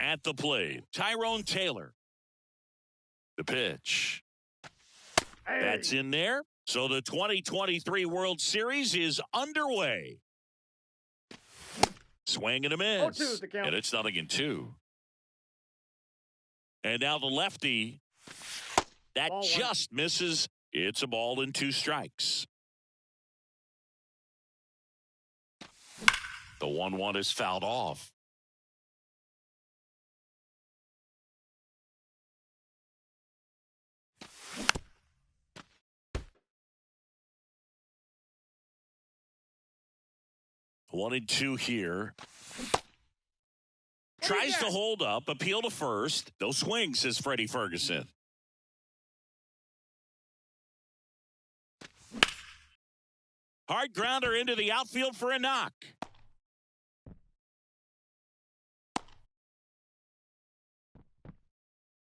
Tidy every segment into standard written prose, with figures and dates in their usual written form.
At the plate, Tyrone Taylor. The pitch. That's in there. So the 2023 World Series is underway. Swing and a miss. 0-2 is the count. And it's 0-2. And now the lefty. That Ball just misses. It's a ball and 2 strikes. The 1-1 is fouled off. One and 2 here. Tries to hold up, appeal to first. No swing, says Freddie Ferguson. Hard grounder into the outfield for a knock.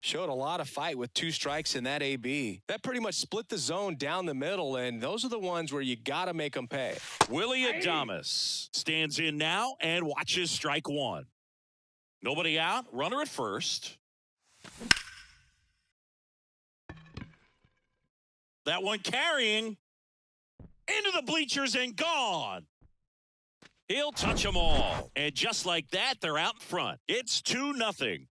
Showed a lot of fight with 2 strikes in that AB. That pretty much split the zone down the middle, and those are the ones where you got to make them pay. Willie Adames stands in now and watches strike 1. Nobody out, runner at first. That one carrying into the bleachers and gone. He'll touch them all. And just like that, they're out in front. It's 2-0.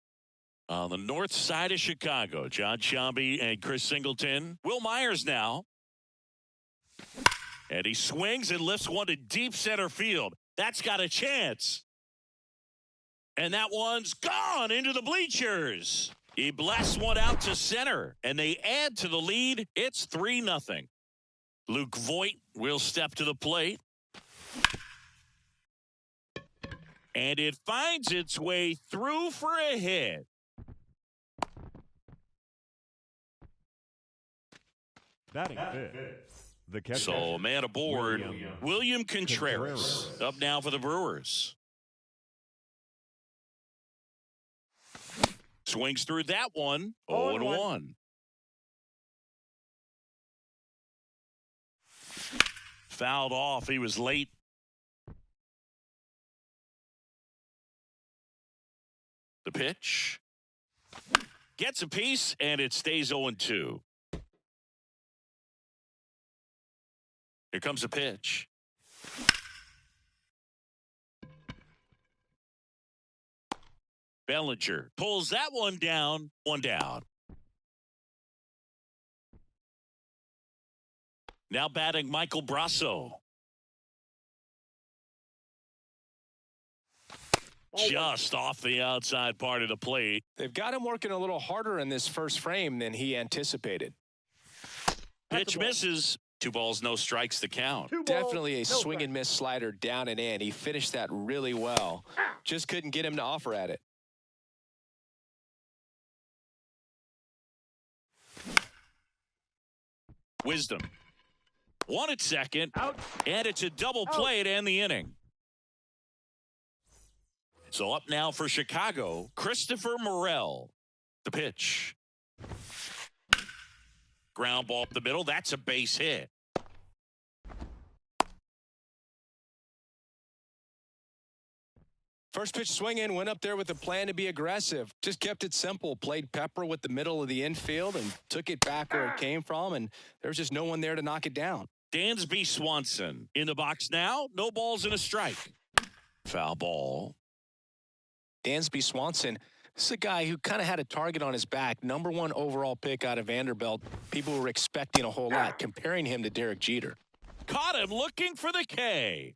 On the north side of Chicago, John Sciambi and Chris Singleton. Will Myers now. And he swings and lifts one to deep center field. That's got a chance. And that one's gone into the bleachers. He blasts one out to center, and they add to the lead. It's 3-0. Luke Voit will step to the plate. And it finds its way through for a hit. Batting fifth, the catcher. So a man aboard, William Contreras. Up now for the Brewers. Swings through that one. 0-1. Fouled off. He was late. The pitch. Gets a piece, and it stays 0-2. Here comes a pitch. Bellinger pulls that one down. 1 down. Now batting Michael Brasso. just off the outside part of the plate. They've got him working a little harder in this first frame than he anticipated. Pitch misses. 2 balls, no strikes to count. Definitely a swing and miss slider down and in. He finished that really well. Just couldn't get him to offer at it. Wisdom. 1 at second. Out. And it's a double play to end the inning. So up now for Chicago, Christopher Morel. The pitch. Ground ball up the middle. That's a base hit. First pitch swing in, went up there with a plan to be aggressive. Just kept it simple. Played pepper with the middle of the infield and took it back where it came from. And there was just no one there to knock it down. Dansby Swanson in the box now. No balls and a strike. Foul ball. Dansby Swanson, this is a guy who kind of had a target on his back. #1 overall pick out of Vanderbilt. People were expecting a whole lot, comparing him to Derek Jeter. Caught him looking for the K.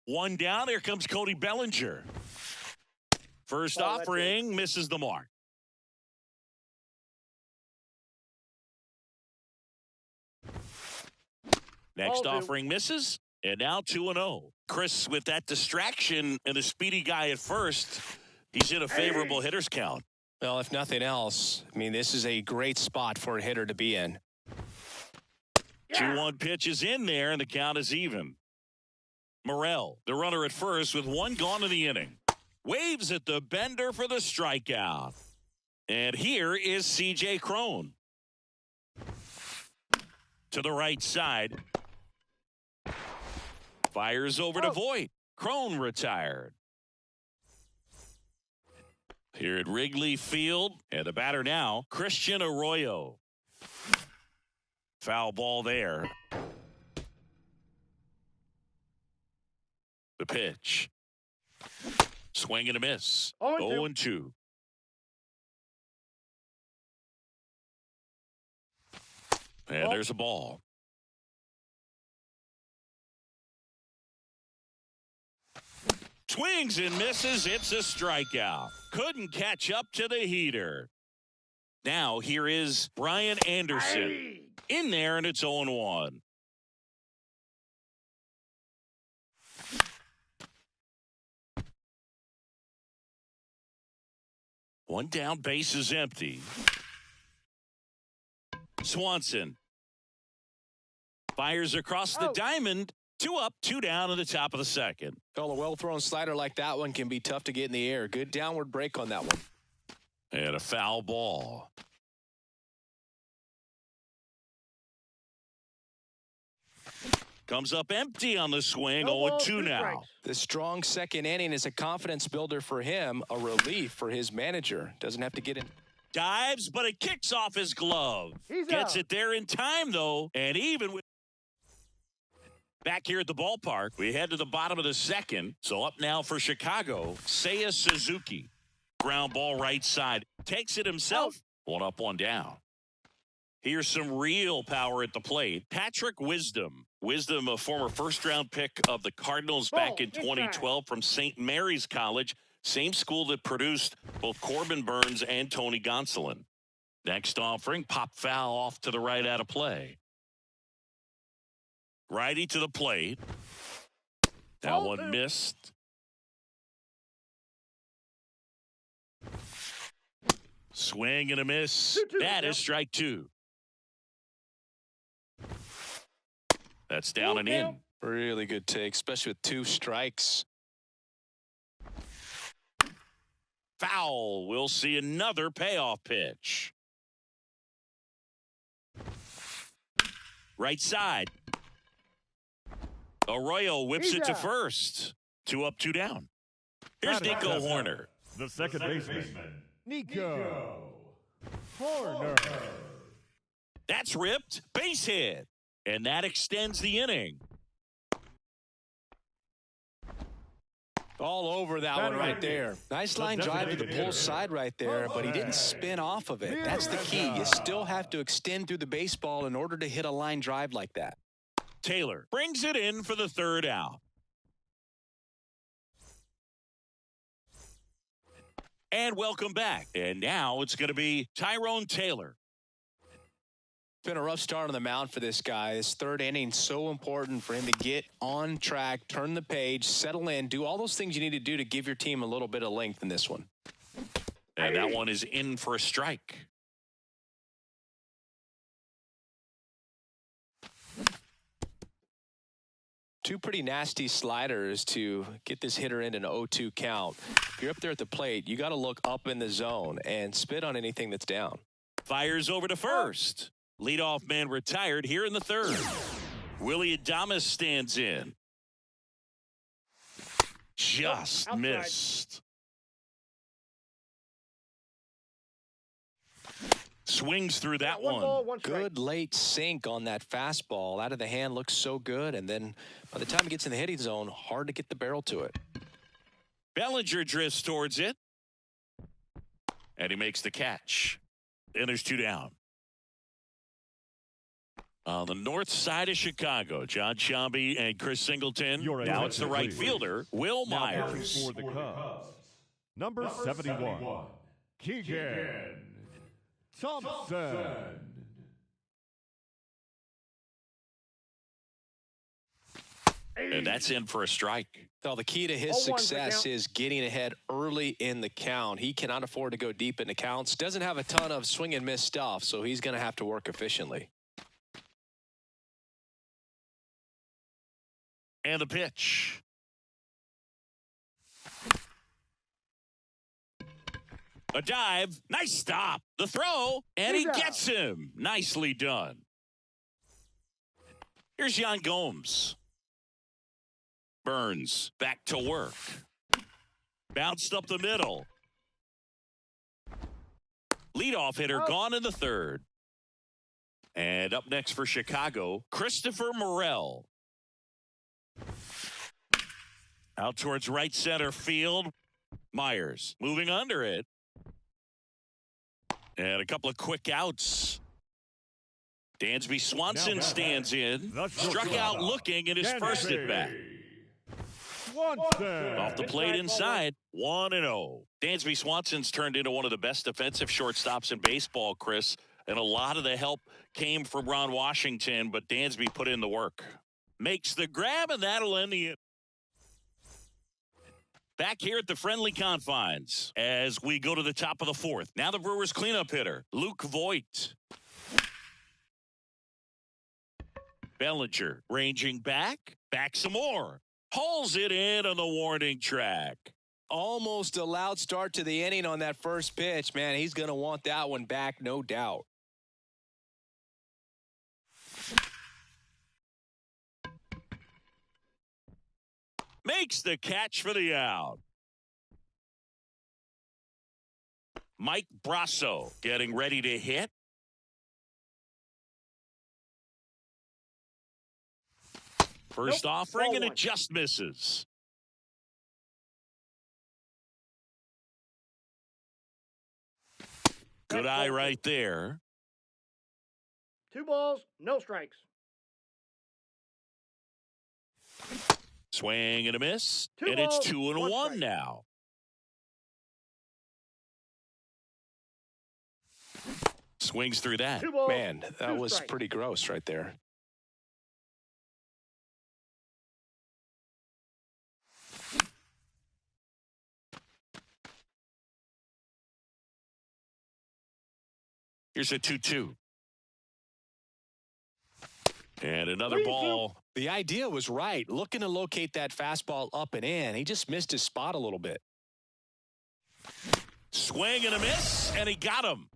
1 down. Here comes Cody Bellinger. First offering misses the mark. Next offering misses. And now 2-0. Chris, with that distraction and a speedy guy at first, he's in a favorable hitter's count. Well, if nothing else, I mean, this is a great spot for a hitter to be in. 2-1 pitch is in there, and the count is even. Morel, the runner at first with 1 gone in the inning. Waves at the bender for the strikeout. And here is C.J. Cron. To the right side. Fires over to Voit. Cron retired. Here at Wrigley Field. And the batter now, Christian Arroyo. Foul ball there. The pitch. Swing and a miss. 0-2. And there's a ball. Swings and misses. It's a strikeout. Couldn't catch up to the heater. Now here is Brian Anderson. In there, and it's 0-1. One down, base is empty. Swanson fires across the diamond. 2 up, 2 down in the top of the second. Well, a well-thrown slider like that one can be tough to get in the air. Good downward break on that one. And a foul ball. Comes up empty on the swing. 0-2 now. The strong second inning is a confidence builder for him, a relief for his manager. Doesn't have to get in. Dives, but it kicks off his glove. Gets it there in time, though, and even with. Back here at the ballpark, we head to the bottom of the second. So up now for Chicago, Seiya Suzuki. Ground ball right side. Takes it himself. 1 up, 1 down. Here's some real power at the plate. Patrick Wisdom. Wisdom, a former first-round pick of the Cardinals back in 2012 from St. Mary's College. Same school that produced both Corbin Burns and Tony Gonsolin. Next offering, pop foul off to the right out of play. Righty to the plate. That one missed. Swing and a miss. That is strike 2. That's down and in. Really good take, especially with 2 strikes. Foul. We'll see another payoff pitch. Right side. Arroyo whips it to first. 2 up, 2 down. Here's Nico Hoerner. The second baseman, Nico Hoerner. That's ripped. Base hit. And that extends the inning. All over that one right there. Nice line drive to the pull side right there, but he didn't spin off of it. That's the key. You still have to extend through the baseball in order to hit a line drive like that. Taylor brings it in for the 3rd out. And welcome back. And now it's going to be Tyrone Taylor. It's been a rough start on the mound for this guy. This third inning, so important for him to get on track, turn the page, settle in, do all those things you need to do to give your team a little bit of length in this one. And that one is in for a strike. Two pretty nasty sliders to get this hitter in an 0-2 count. If you're up there at the plate, you got to look up in the zone and spit on anything that's down. Fires over to first. Leadoff man retired here in the third. Willie Adames stands in. Just missed. Swings through that one. Good late sink on that fastball. Out of the hand, looks so good. And then by the time it gets in the hitting zone, hard to get the barrel to it. Bellinger drifts towards it. And he makes the catch. And there's 2 down. On the north side of Chicago, John Sciambi and Chris Singleton. Now it's the right fielder, Will Myers. For the Cubs, number 71, Keegan Thompson. And that's in for a strike. So the key to his success is getting ahead early in the count. He cannot afford to go deep into counts. Doesn't have a ton of swing and miss stuff, so he's going to have to work efficiently. And the pitch. A dive. Nice stop. The throw. And he gets him. Nicely done. Here's Yan Gomes. Burns back to work. Bounced up the middle. Leadoff hitter gone in the third. And up next for Chicago, Christopher Morel. Out towards right center field. Myers moving under it. And a couple of quick outs. Dansby Swanson stands in. Struck out looking in his first at bat. Off the plate inside, 1-0. Dansby Swanson's turned into one of the best defensive shortstops in baseball, Chris. And a lot of the help came from Ron Washington, but Dansby put in the work. Makes the grab, and that'll end the inning. Back here at the friendly confines as we go to the top of the fourth. Now the Brewers cleanup hitter, Luke Voigt. Bellinger ranging back some more. Hauls it in on the warning track. Almost a loud start to the inning on that first pitch. Man, he's going to want that one back, no doubt. Makes the catch for the out. Mike Brasso getting ready to hit. First offering, and it just misses. Good eye right there. 2 balls, no strikes. Swing and a miss, Two and it's balls, 2-1 strike. now. Swings through that. 2 balls, Man, that 2 was strikes. pretty gross right there. Here's a 2-2. And another ball. The idea was right. Looking to locate that fastball up and in. He just missed his spot a little bit. Swing and a miss, and he got him.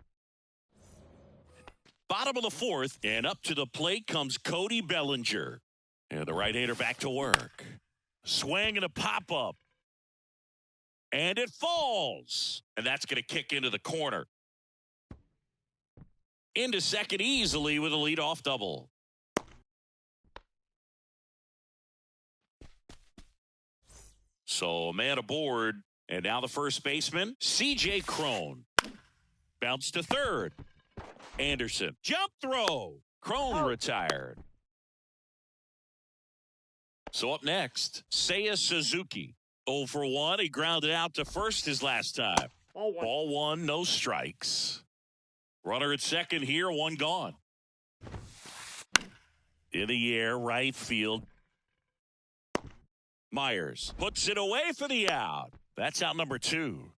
Bottom of the fourth, and up to the plate comes Cody Bellinger. And the right-hander back to work. Swing and a pop-up. And it falls. And that's going to kick into the corner. Into second easily with a leadoff double. So a man aboard. And now the first baseman, C.J. Cron. Bounce to third. Anderson. Jump throw. Cron retired. So up next, Seiya Suzuki. 0 for 1. He grounded out to first his last time. Ball one. Ball one, no strikes. Runner at second here, one gone. In the air, right field. Myers puts it away for the out. That's out number 2.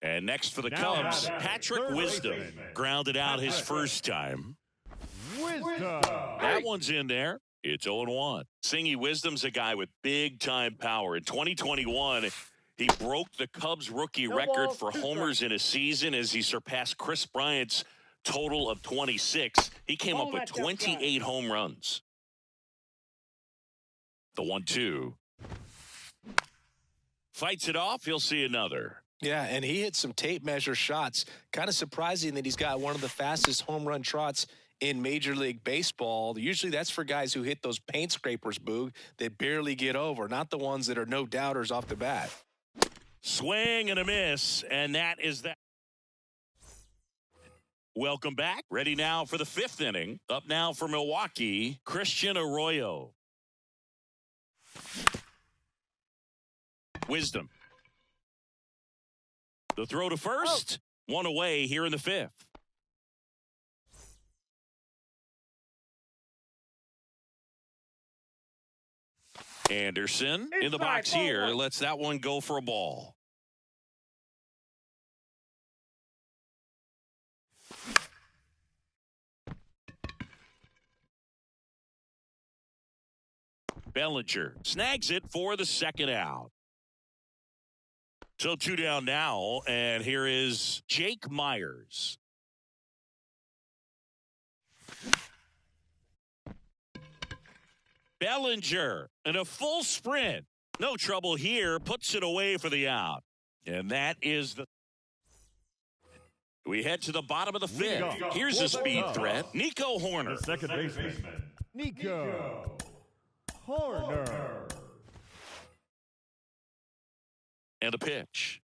And next for the Cubs, Patrick Wisdom grounded out his first time. Wisdom. That one's in there. It's 0-1. Singy Wisdom's a guy with big-time power. In 2021, he broke the Cubs rookie record for homers in a season as he surpassed Chris Bryant's total of 26. He came up with 28 home runs. The 1-2. Fights it off. He'll see another. Yeah, and he hit some tape measure shots. Kind of surprising that he's got one of the fastest home run trots in Major League Baseball. Usually that's for guys who hit those paint scrapers, Boog, that barely get over, not the ones that are no doubters off the bat. Swing and a miss, and that is that. Welcome back. Ready now for the 5th inning. Up now for Milwaukee, Christian Arroyo. Wisdom. The throw to first. One away here in the 5th. Anderson in the box here. Lets that one go for a ball. Bellinger snags it for the second out. So 2 down now, and here is Jake Myers. Bellinger in a full sprint. No trouble here. Puts it away for the out. And that is the... We head to the bottom of the 5th. Here's a speed threat. Nico Hoerner. The second baseman, Nico Hoerner. And a pitch.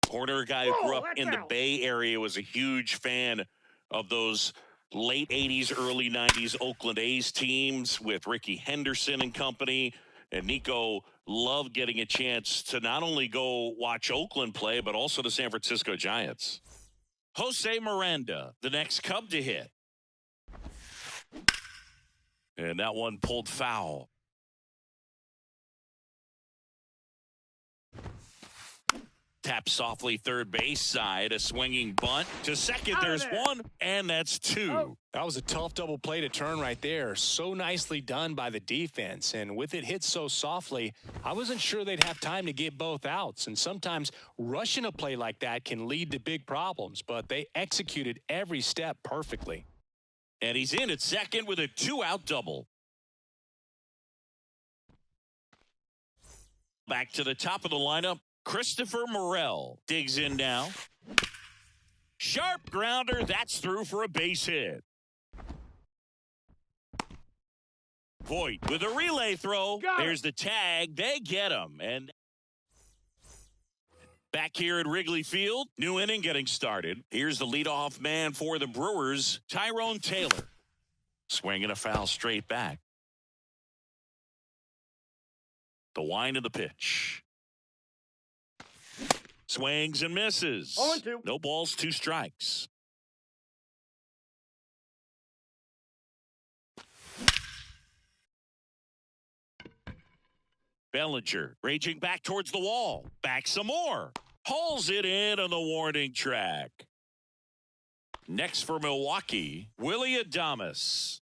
Hoerner, a guy who grew up in the Bay Area, was a huge fan of those late 80s, early 90s Oakland A's teams with Ricky Henderson and company. And Nico loved getting a chance to not only go watch Oakland play, but also the San Francisco Giants. Jose Miranda, the next Cub to hit. And that one pulled foul. Tap softly third base side, a swinging bunt to second. There's one, and that's 2. That was a tough double play to turn right there. So nicely done by the defense. And with it hit so softly, I wasn't sure they'd have time to get both outs. And sometimes rushing a play like that can lead to big problems, but they executed every step perfectly. And he's in at second with a 2-out double. Back to the top of the lineup. Christopher Morel digs in now. Sharp grounder. That's through for a base hit. Voit with a relay throw. There's the tag. They get him. And back here at Wrigley Field, new inning getting started. Here's the leadoff man for the Brewers, Tyrone Taylor. Swinging a foul straight back. The wind of the pitch. Swings and misses. 0-2. No balls, 2 strikes. Bellinger raging back towards the wall. Back some more. Hauls it in on the warning track. Next for Milwaukee, Willy Adames.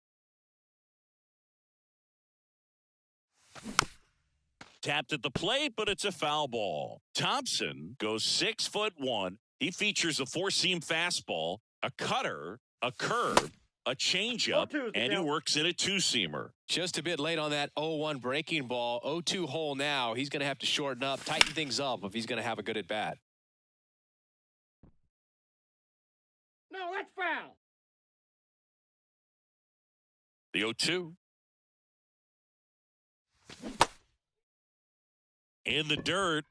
Tapped at the plate, but it's a foul ball. Thompson goes 6'1". He features a 4-seam fastball, a cutter, a curve, a changeup, and he works in a 2-seamer. Just a bit late on that 0-1 breaking ball. 0-2 hole now. He's going to have to shorten up, tighten things up if he's going to have a good at bat. No, that's foul. The 0-2. In the dirt,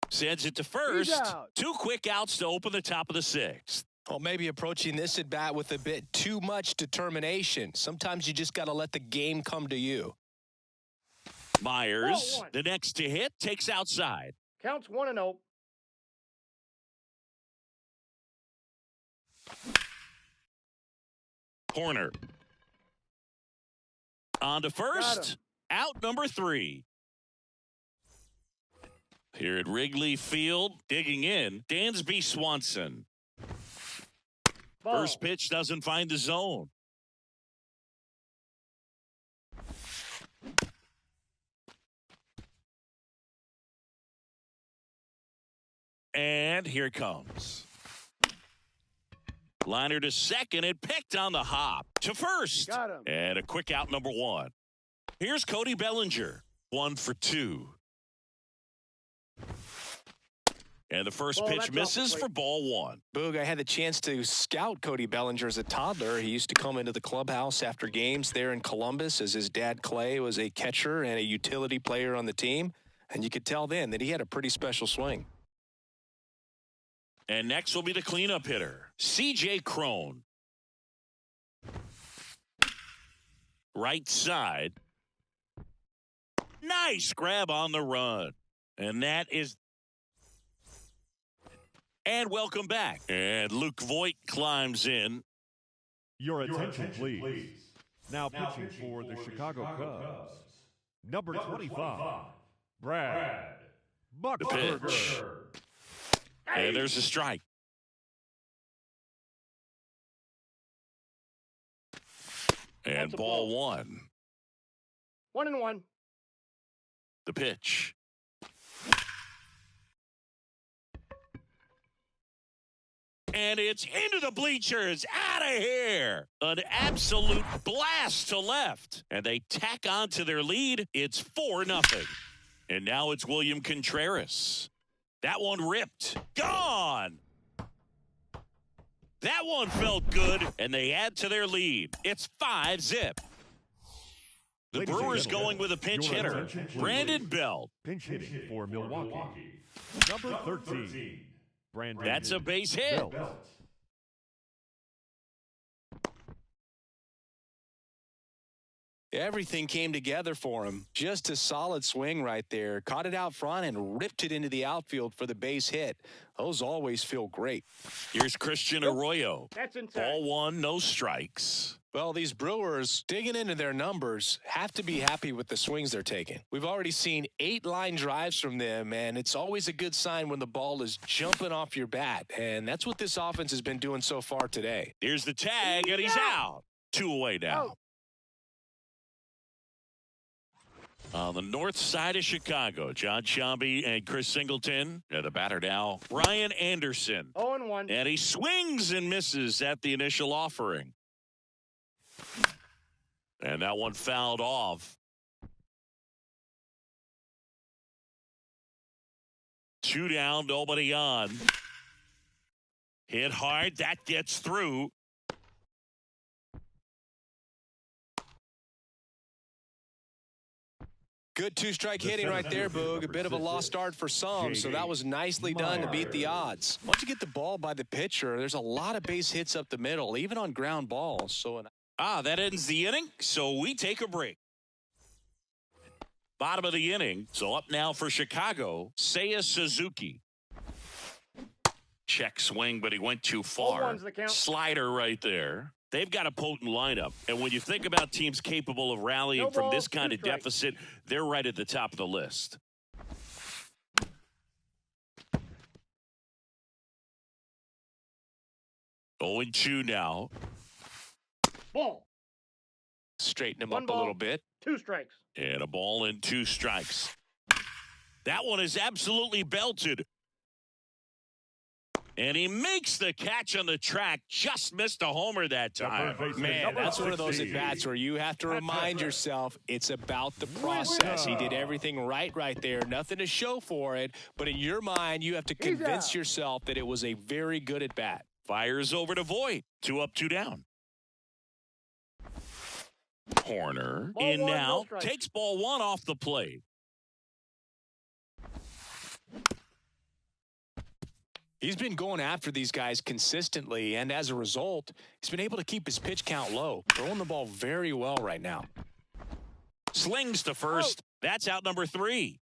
sends it to first. 2 quick outs to open the top of the 6th. Well, maybe approaching this at bat with a bit too much determination. Sometimes you just got to let the game come to you. Myers, the next to hit, takes outside. Counts 1-0. Corner. On to first. Out number 3. Here at Wrigley Field, digging in, Dansby Swanson. Ball. First pitch doesn't find the zone. And here it comes. Liner to second. It picked on the hop. To first. Got him. And a quick out number 1. Here's Cody Bellinger. 1 for 2. And the first pitch misses for ball 1. Boog, I had the chance to scout Cody Bellinger as a toddler. He used to come into the clubhouse after games there in Columbus as his dad, Clay, was a catcher and a utility player on the team. And you could tell then that he had a pretty special swing. And next will be the cleanup hitter, C.J. Cron. Right side. Nice grab on the run. And that is... And welcome back. And Luke Voit climbs in. Your attention, please. Now pitching for the Chicago Cubs. Number 25, Brad The Buxberger. pitch. And there's a strike. And That's a ball ball. 1. 1-1. The pitch. And it's into the bleachers. Out of here. An absolute blast to left. And they tack on to their lead. It's 4-0. And now it's William Contreras. That one ripped. Gone. That one felt good. And they add to their lead. It's 5-0. The Ladies and Brewers gentlemen, going with a pinch your hitter, attention, please. Brandon Belt. Pinch hitting for Milwaukee. Number 13, Brandon. That's a base hit. Belt. Everything came together for him. Just a solid swing right there. Caught it out front and ripped it into the outfield for the base hit. Those always feel great. Here's Christian Arroyo. That's inside. Ball 1, no strikes. Well, these Brewers, digging into their numbers, have to be happy with the swings they're taking. We've already seen 8 line drives from them, and it's always a good sign when the ball is jumping off your bat. And that's what this offense has been doing so far today. Here's the tag, and he's out. 2 away now. Out. On the north side of Chicago, John Sciambi and Chris Singleton. And the batter now, Brian Anderson. 0-1. And he swings and misses at the initial offering. And that one fouled off. 2 down, nobody on. Hit hard, that gets through. Good 2-strike hitting right there, Boog. A bit of a lost start for some, so that was nicely done to beat the odds. Once you get the ball by the pitcher, there's a lot of base hits up the middle, even on ground balls. So That ends the inning, so we take a break. Bottom of the inning, so up now for Chicago, Seiya Suzuki. Check swing, but he went too far. 0-1's the count. Slider right there. They've got a potent lineup, and when you think about teams capable of rallying No from balls, this kind 2 of strikes. deficit, they're right at the top of the list. Oh, 0-2 now. Ball. straighten him 1 up ball. a little bit. 2 strikes. And a ball and 2 strikes. That one is absolutely belted. And he makes the catch on the track. Just missed a homer that time. Man, that's one of those at-bats where you have to remind yourself it's about the process. He did everything right there. Nothing to show for it. But in your mind, you have to convince out. yourself that it was a very good at-bat. Fires over to Voit. 2 up, 2 down. Horner Ball in 1, now. no strike. Takes ball 1 off the plate. He's been going after these guys consistently, and as a result, he's been able to keep his pitch count low, throwing the ball very well right now. Slings to first. That's out number 3.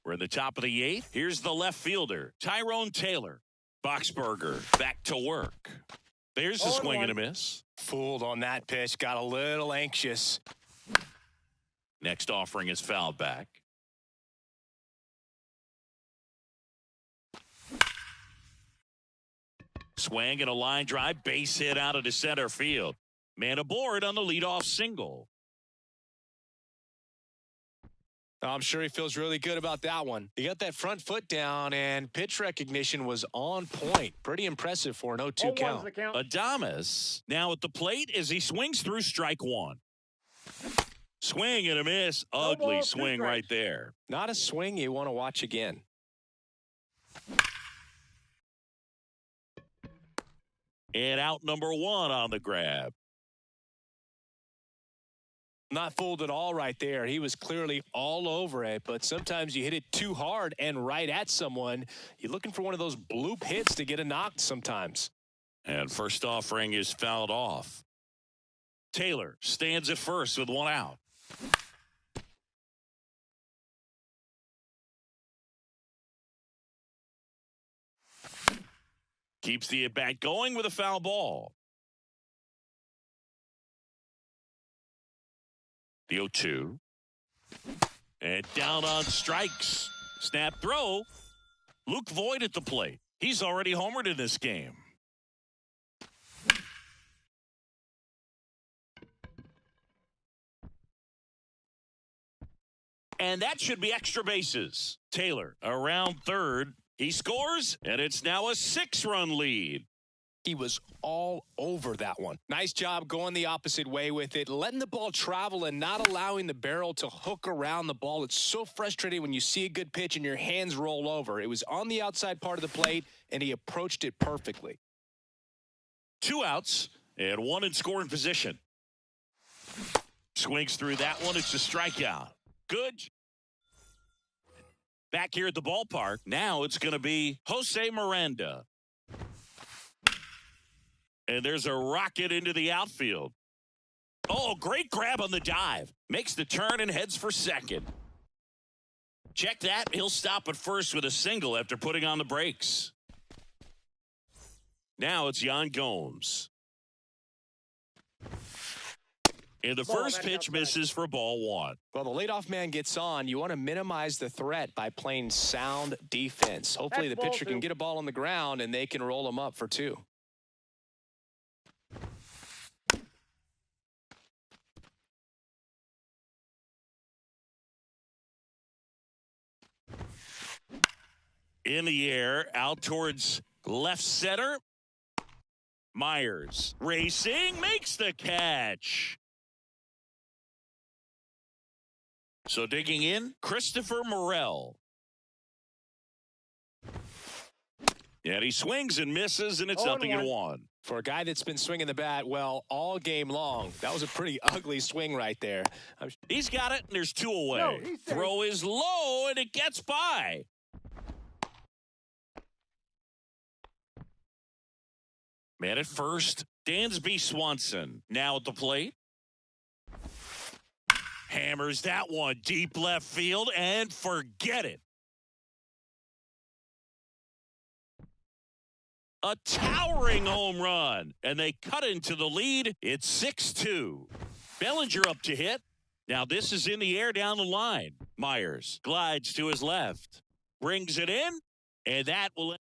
We're in the top of the 8th. Here's the left fielder, Tyrone Taylor. Boxberger back to work. There's the swing and a miss. Fooled on that pitch. Got a little anxious. Next offering is fouled back. Swing and a line drive, base hit out of the center field. Man aboard on the leadoff single. I'm sure he feels really good about that one. He got that front foot down, and pitch recognition was on point. Pretty impressive for an 0-2 count. Adames now at the plate as he swings through strike one. Swing and a miss. Ugly swing right there. Not a swing you want to watch again. And out number 1 on the grab. Not fooled at all right there. He was clearly all over it, but sometimes you hit it too hard and right at someone. You're looking for one of those bloop hits to get a knock sometimes. And first offering is fouled off. Taylor stands at first with 1 out. Keeps the at-bat going with a foul ball. The 0-2. And down on strikes. Snap throw. Luke Voigt at the plate. He's already homered in this game. And that should be extra bases. Taylor around third. He scores, and it's now a 6-run lead. He was all over that one. Nice job going the opposite way with it, letting the ball travel and not allowing the barrel to hook around the ball. It's so frustrating when you see a good pitch and your hands roll over. It was on the outside part of the plate, and he approached it perfectly. 2 outs and 1 in scoring position. Swings through that one. It's a strikeout. Good. Back here at the ballpark, now it's going to be Jose Miranda. And there's a rocket into the outfield. Oh, great grab on the dive. Makes the turn and heads for second. Check that. He'll stop at first with a single after putting on the brakes. Now it's Yan Gomes. And the first pitch misses for ball 1. Well, the leadoff man gets on. You want to minimize the threat by playing sound defense. Hopefully the pitcher can get a ball on the ground and they can roll him up for 2. In the air, out towards left center. Myers racing, makes the catch. So digging in, Christopher Morel. And he swings and misses, and it's 0-1. For a guy that's been swinging the bat, well, all game long, that was a pretty ugly swing right there. He's got it, and there's 2 away. Throw is low, and it gets by. Man at first, Dansby Swanson now at the plate. Hammers that one deep left field and forget it. A towering home run, and they cut into the lead. It's 6-2. Bellinger up to hit. Now this is in the air down the line. Myers glides to his left, brings it in, and that will end.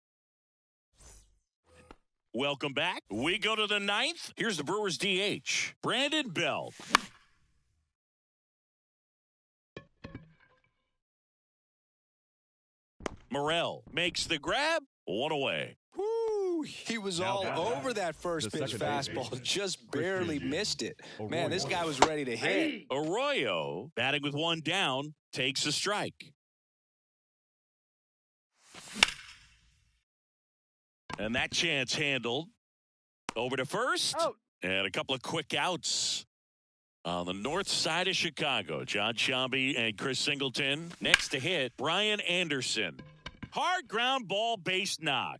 Welcome back. We go to the 9th. Here's the Brewers DH, Brandon Belt. Morel makes the grab. 1 away. Woo, he was all over that first pitch fastball. Just barely missed it. Man, this guy was ready to hit. Arroyo, batting with 1 down, takes a strike. And that chance handled. Over to first. Out. And a couple of quick outs. On the north side of Chicago, John Sciambi and Chris Singleton. Next to hit, Brian Anderson. Hard ground ball base knock.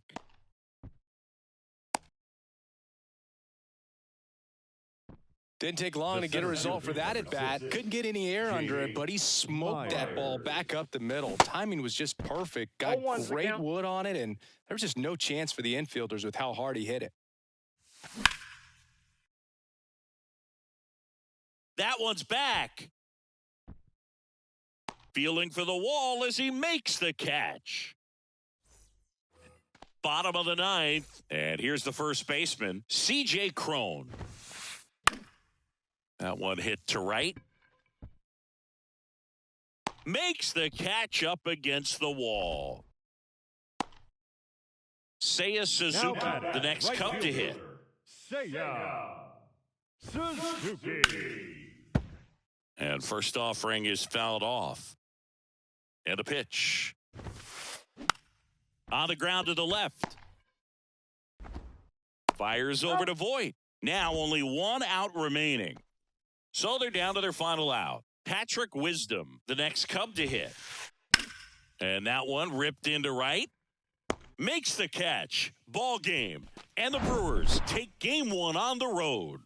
Didn't take long to get a result for that at bat. Couldn't get any air under it, but he smoked that ball back up the middle. Timing was just perfect. Got 0-1's the great count. wood on it, and there was just no chance for the infielders with how hard he hit it. That one's back. Feeling for the wall as he makes the catch. Bottom of the ninth, and here's the first baseman, C.J. Cron. That one hit to right. Makes the catch up against the wall. Seiya Suzuki, the next right Cub to hit. Seiya Suzuki. And first offering is fouled off. And a pitch. On the ground to the left. Fires over to Voit. Now only one out remaining. So they're down to their final out. Patrick Wisdom, the next Cub to hit. And that one ripped into right. Makes the catch. Ball game. And the Brewers take game one on the road.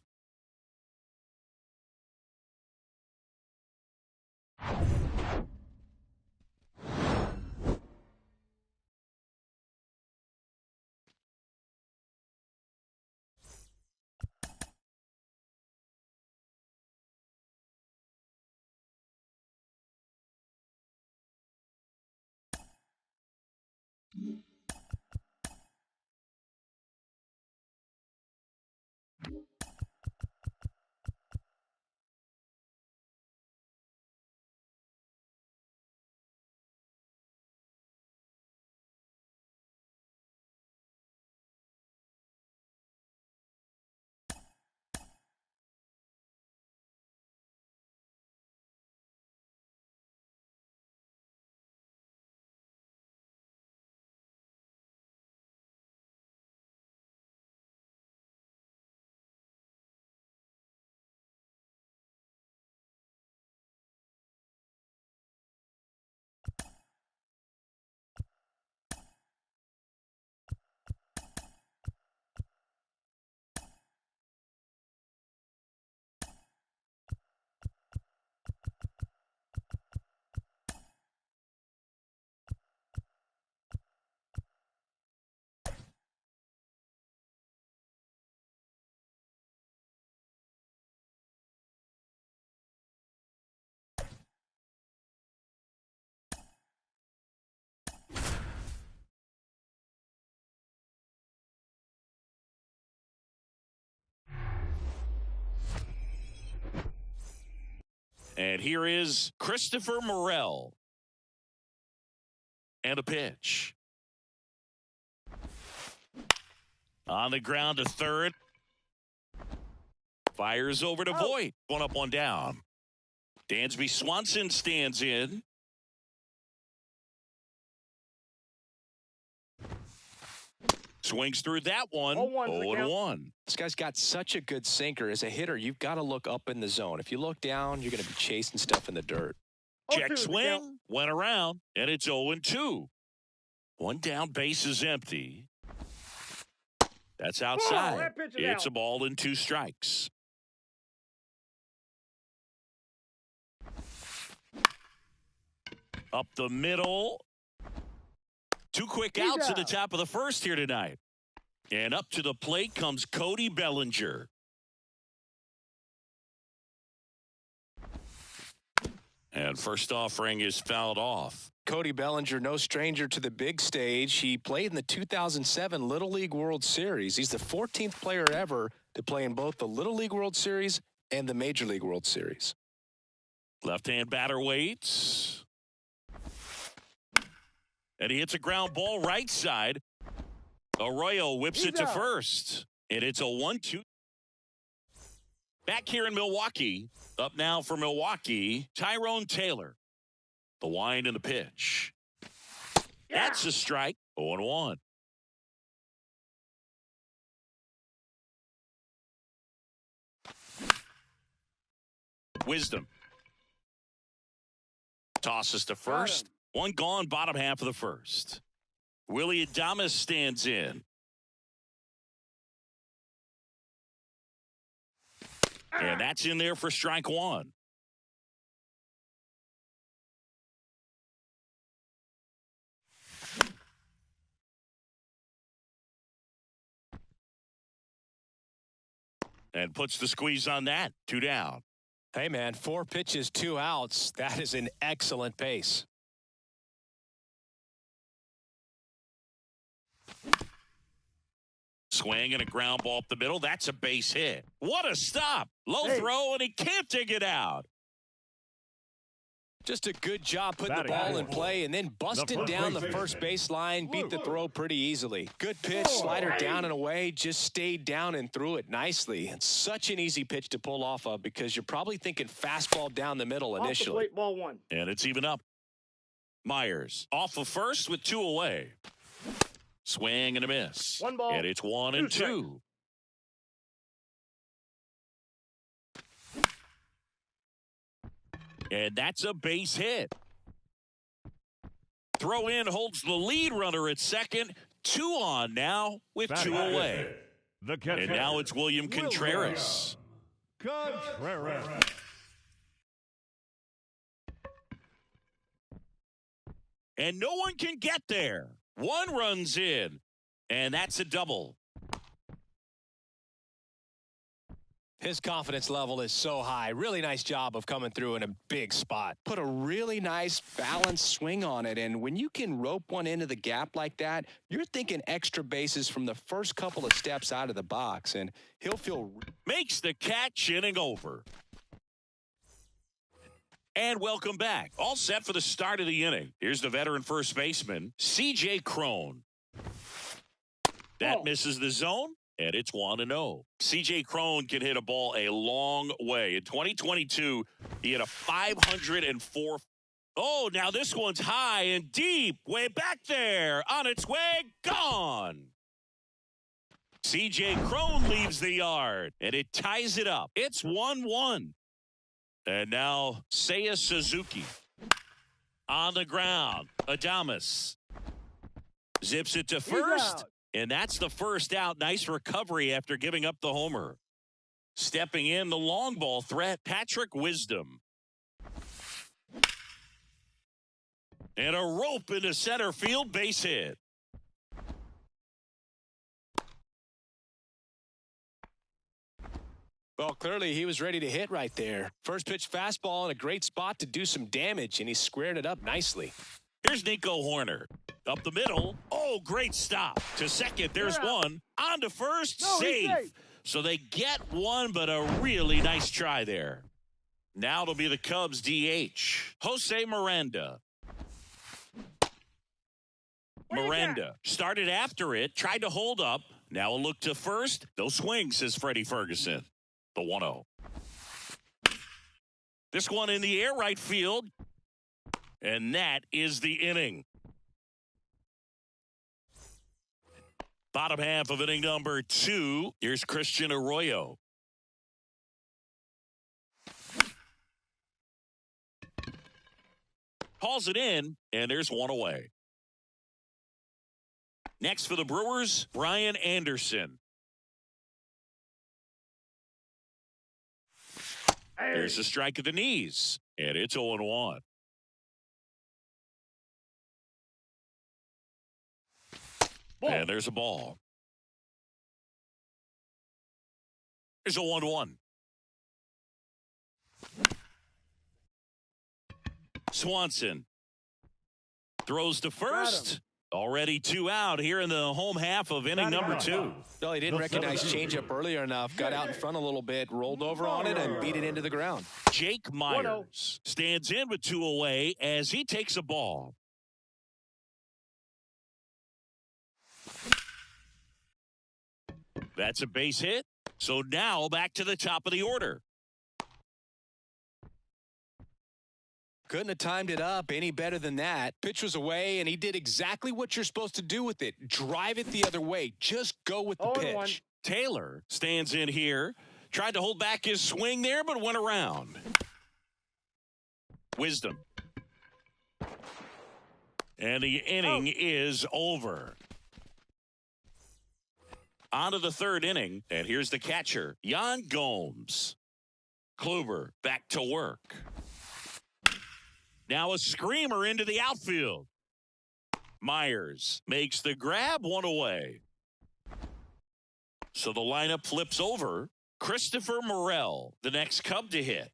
And here is Christopher Morel. And a pitch. On the ground to third. Fires over to Voit. One up, one down. Dansby Swanson stands in. Swings through that one. 0-1. This guy's got such a good sinker. As a hitter, you've got to look up in the zone. If you look down, you're going to be chasing stuff in the dirt. Check swing. Went around. And it's 0-2. One down, base is empty. That's outside. that pitch is It's out. a ball and 2 strikes. Up the middle. 2 quick outs at the top of the first here tonight. And up to the plate comes Cody Bellinger. And first offering is fouled off. Cody Bellinger, no stranger to the big stage. He played in the 2007 Little League World Series. He's the 14th player ever to play in both the Little League World Series and the Major League World Series. Left-hand batter waits. And he hits a ground ball right side. Arroyo whips it to first. And it's a 1-2. Back here in Milwaukee. Up now for Milwaukee, Tyrone Taylor. The wind and the pitch. That's a strike. 0-1. Wisdom. Tosses to first. One gone, bottom half of the first. Willie Adames stands in. And that's in there for strike one. And puts the squeeze on that. 2 down. Hey, man, 4 pitches, 2 outs. That is an excellent pace. Swing and a ground ball up the middle. That's a base hit. What a stop. Low throw, and he can't dig it out. Just a good job putting the ball in play and then busted down the first base line, beat the throw pretty easily. Good pitch, slider down and away, just stayed down and threw it nicely. It's such an easy pitch to pull off of because you're probably thinking fastball down the middle initially. Off the plate, ball 1. And it's even up. Myers off of first with 2 away. Swing and a miss. 1 ball. And it's 1 and 2. And that's a base hit. Throw in holds the lead runner at second. 2 on now with 2 away. The catcher. And now it's William Contreras. Contreras. And no one can get there. 1 runs in. And that's a double. His confidence level is so high. Really nice job of coming through in a big spot. Put a really nice balanced swing on it. And when you can rope one into the gap like that, you're thinking extra bases from the first couple of steps out of the box. And he'll feel... Makes the catch, inning over. And welcome back. All set for the start of the inning. Here's the veteran first baseman, C.J. Cron. That misses the zone. And it's 1-0. C.J. Cron can hit a ball a long way. In 2022, he had a 504. Oh, now this one's high and deep. Way back there. On its way. Gone. C.J. Cron leaves the yard. And it ties it up. It's 1-1. And now Seiya Suzuki. On the ground. Adames. Zips it to first. And that's the first out. Nice recovery after giving up the homer. Stepping in the long ball threat, Patrick Wisdom. And a rope into center field, base hit. Well, clearly he was ready to hit right there. First pitch fastball in a great spot to do some damage, and he squared it up nicely. Here's Nico Horner. Up the middle. Oh, great stop. To second, there's one. On to first, safe. So they get one, but a really nice try there. Now it'll be the Cubs DH. Jose Miranda. Miranda started after it, tried to hold up. Now a look to first. No swing, says Freddie Ferguson. The 1-0. This one in the air right field. And that is the inning. Bottom half of inning number 2. Here's Christian Arroyo. Hauls it in, and there's 1 away. Next for the Brewers, Brian Anderson. There's a strike at the knees, and it's 0-1. And there's a ball. There's a 1-1. Swanson throws to first. Already 2 out here in the home half of inning number 2. Well, he didn't recognize changeup earlier enough. Got out in front a little bit, rolled over on it, and beat it into the ground. Jake Myers stands in with 2 away as he takes a ball. That's a base hit. So now back to the top of the order. Couldn't have timed it up any better than that. Pitch was away, and he did exactly what you're supposed to do with it. Drive it the other way. Just go with the pitch. Taylor stands in here. Tried to hold back his swing there, but went around. Wisdom. And the inning is over. On to the 3rd inning, and here's the catcher, Yan Gomes. Kluber back to work. Now a screamer into the outfield. Myers makes the grab, one away. So the lineup flips over. Christopher Morel, the next Cub to hit.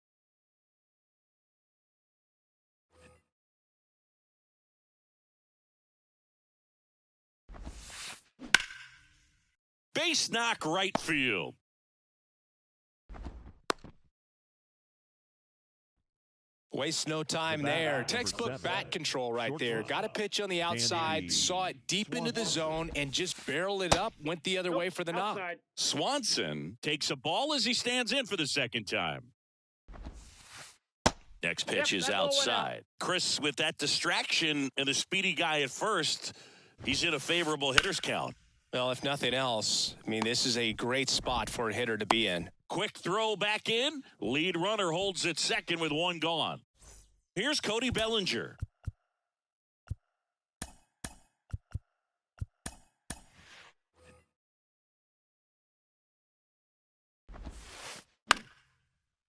Base knock right field. Waste no time there. Textbook bat control right there. Got a pitch on the outside, saw it deep into the zone, and just barreled it up, went the other way for the knock. Outside. Swanson takes a ball as he stands in for the second time. Next pitch is that ball went outside. Chris, with that distraction and a speedy guy at first, he's in a favorable hitter's count. Well, if nothing else, I mean, this is a great spot for a hitter to be in. Quick throw back in. Lead runner holds at second with one gone. Here's Cody Bellinger.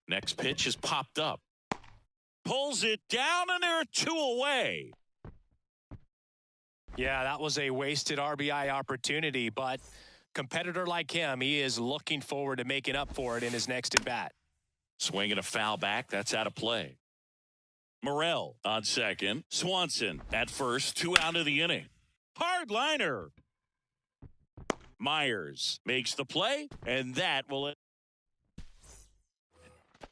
Next pitch is popped up. Pulls it down, and there are two away. Yeah, that was a wasted RBI opportunity, but competitor like him, he is looking forward to making up for it in his next at-bat. Swinging a foul back. That's out of play. Morel on second. Swanson at first. 2 out of the inning. Hard liner. Myers makes the play, and that will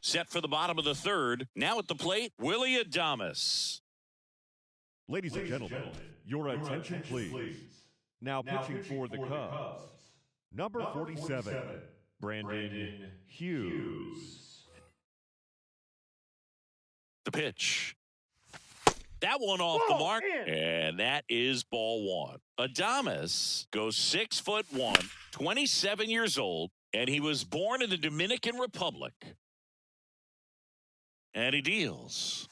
set for the bottom of the third. Now at the plate, Willy Adames. Ladies and gentlemen, your attention please. Now pitching for the Cubs, number 47, Brandon Hughes. The pitch. That one off the mark, and that is ball one. Adames goes 6'1", 27 years old, and he was born in the Dominican Republic. And he deals.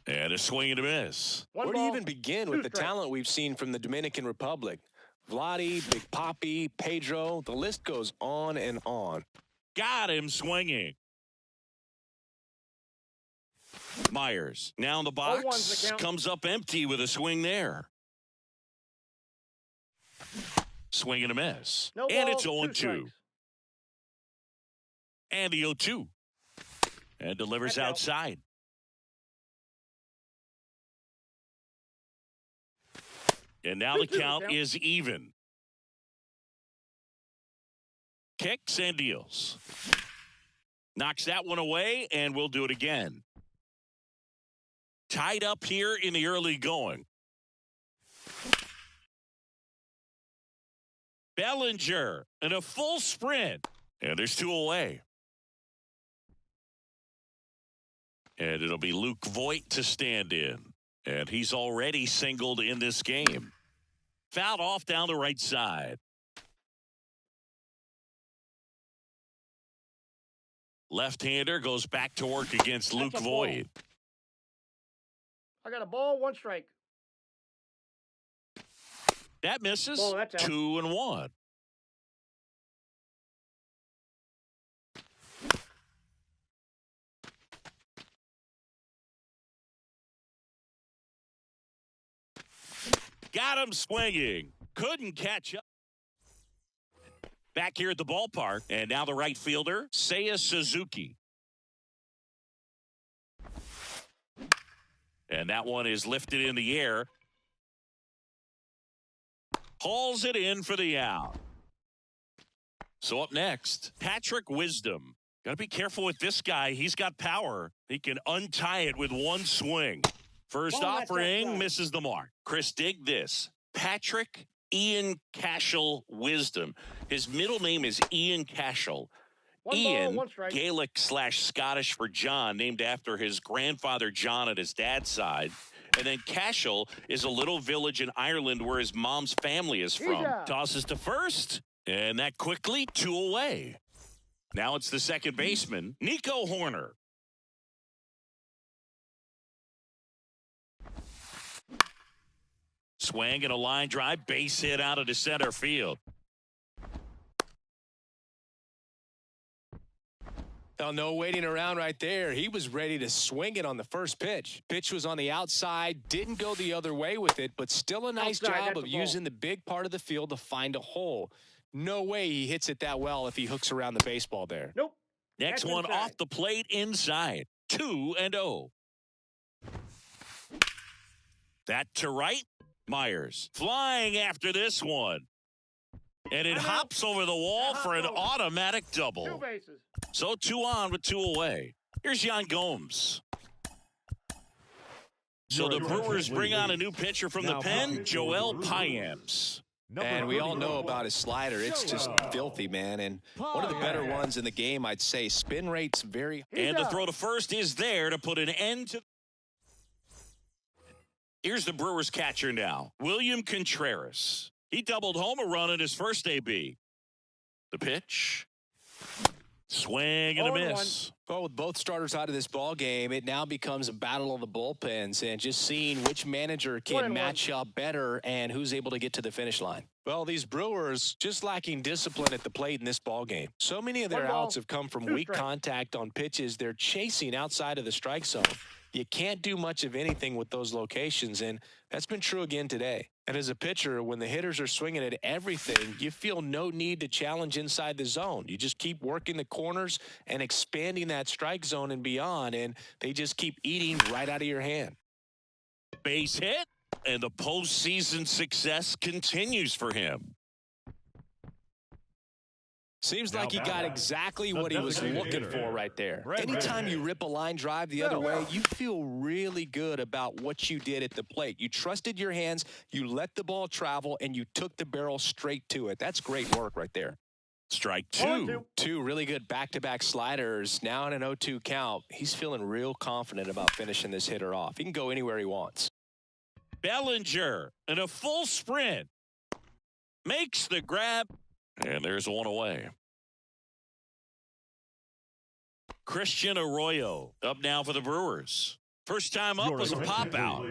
And a swing and a miss. Where do you even begin with the talent we've seen from the Dominican Republic? Vladdy, Big Papi, Pedro, the list goes on and on. Got him swinging. Myers now in the box, comes up empty with a swing there. Swing and a miss. No and ball, it's 0-2. And the 0-2. And delivers outside. And now the count is even. Kicks and deals. Knocks that one away, and we'll do it again. Tied up here in the early going. Bellinger in a full sprint. And there's 2 away. And it'll be Luke Voit to stand in. And he's already singled in this game. Fouled off down the right side. Left-hander goes back to work against Luke Voit. I got a ball, 1 strike. That misses. Ball, that's out. 2-1. Got him swinging. Couldn't catch up. Back here at the ballpark. And now the right fielder, Seiya Suzuki. And that one is lifted in the air. Hauls it in for the out. So up next, Patrick Wisdom. Got to be careful with this guy. He's got power. He can untie it with one swing. First offering misses the mark. Chris, dig this. Patrick Ian Cashel Wisdom. His middle name is Ian Cashel. Ian, Gaelic/Scottish for John, named after his grandfather John at his dad's side. And then Cashel is a little village in Ireland where his mom's family is from. Tosses to first, and that quickly 2 away. Now it's the second baseman, Nico Horner. Swing and a line drive, base hit out of the center field. Oh, no waiting around right there. He was ready to swing it on the first pitch. Pitch was on the outside, didn't go the other way with it, but still a nice job of using the big part of the field to find a hole. No way he hits it that well if he hooks around the baseball there. Nope. Next That's one inside. off the plate inside. 2-0. That to right. Myers flying after this one. And it hops over the wall for an automatic double. 2 bases. So 2 on with 2 away. Here's Yan Gomes. So the Brewers bring on a new pitcher from the pen, Joel Payamps. And we all know about his slider. It's just filthy, man. And one of the better ones in the game, I'd say. Spin rate's very... And the throw to first is there to put an end to... Here's the Brewers catcher now, William Contreras. He doubled home a run in his first AB. The pitch. Swing and a miss. Well, with both starters out of this ball game, it now becomes a battle of the bullpens and just seeing which manager can match up better and who's able to get to the finish line. Well, these Brewers just lacking discipline at the plate in this ball game. So many of their outs have come from weak contact on pitches they're chasing outside of the strike zone. You can't do much of anything with those locations, and that's been true again today. And as a pitcher, when the hitters are swinging at everything, you feel no need to challenge inside the zone. You just keep working the corners and expanding that strike zone and beyond, and they just keep eating right out of your hand. Base hit, and the postseason success continues for him. Seems like he got exactly what he was looking for right there. Anytime you rip a line drive the other way, you feel really good about what you did at the plate. You trusted your hands, you let the ball travel, and you took the barrel straight to it. That's great work right there. Strike 2. Two really good back-to-back sliders. Now in an 0-2 count. He's feeling real confident about finishing this hitter off. He can go anywhere he wants. Bellinger in a full sprint. Makes the grab. And there's 1 away. Christian Arroyo up now for the Brewers. First time up was a pop out.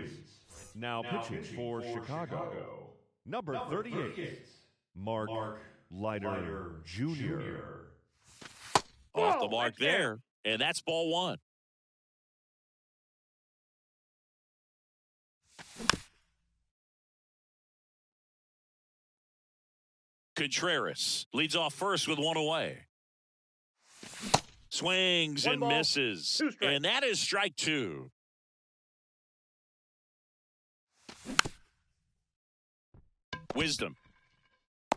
Now pitching for Chicago. Number 38, Mark Leiter Jr. Off the mark there. And that's ball 1. Contreras leads off first with 1 away. Swings and misses. And that is strike 2. Wisdom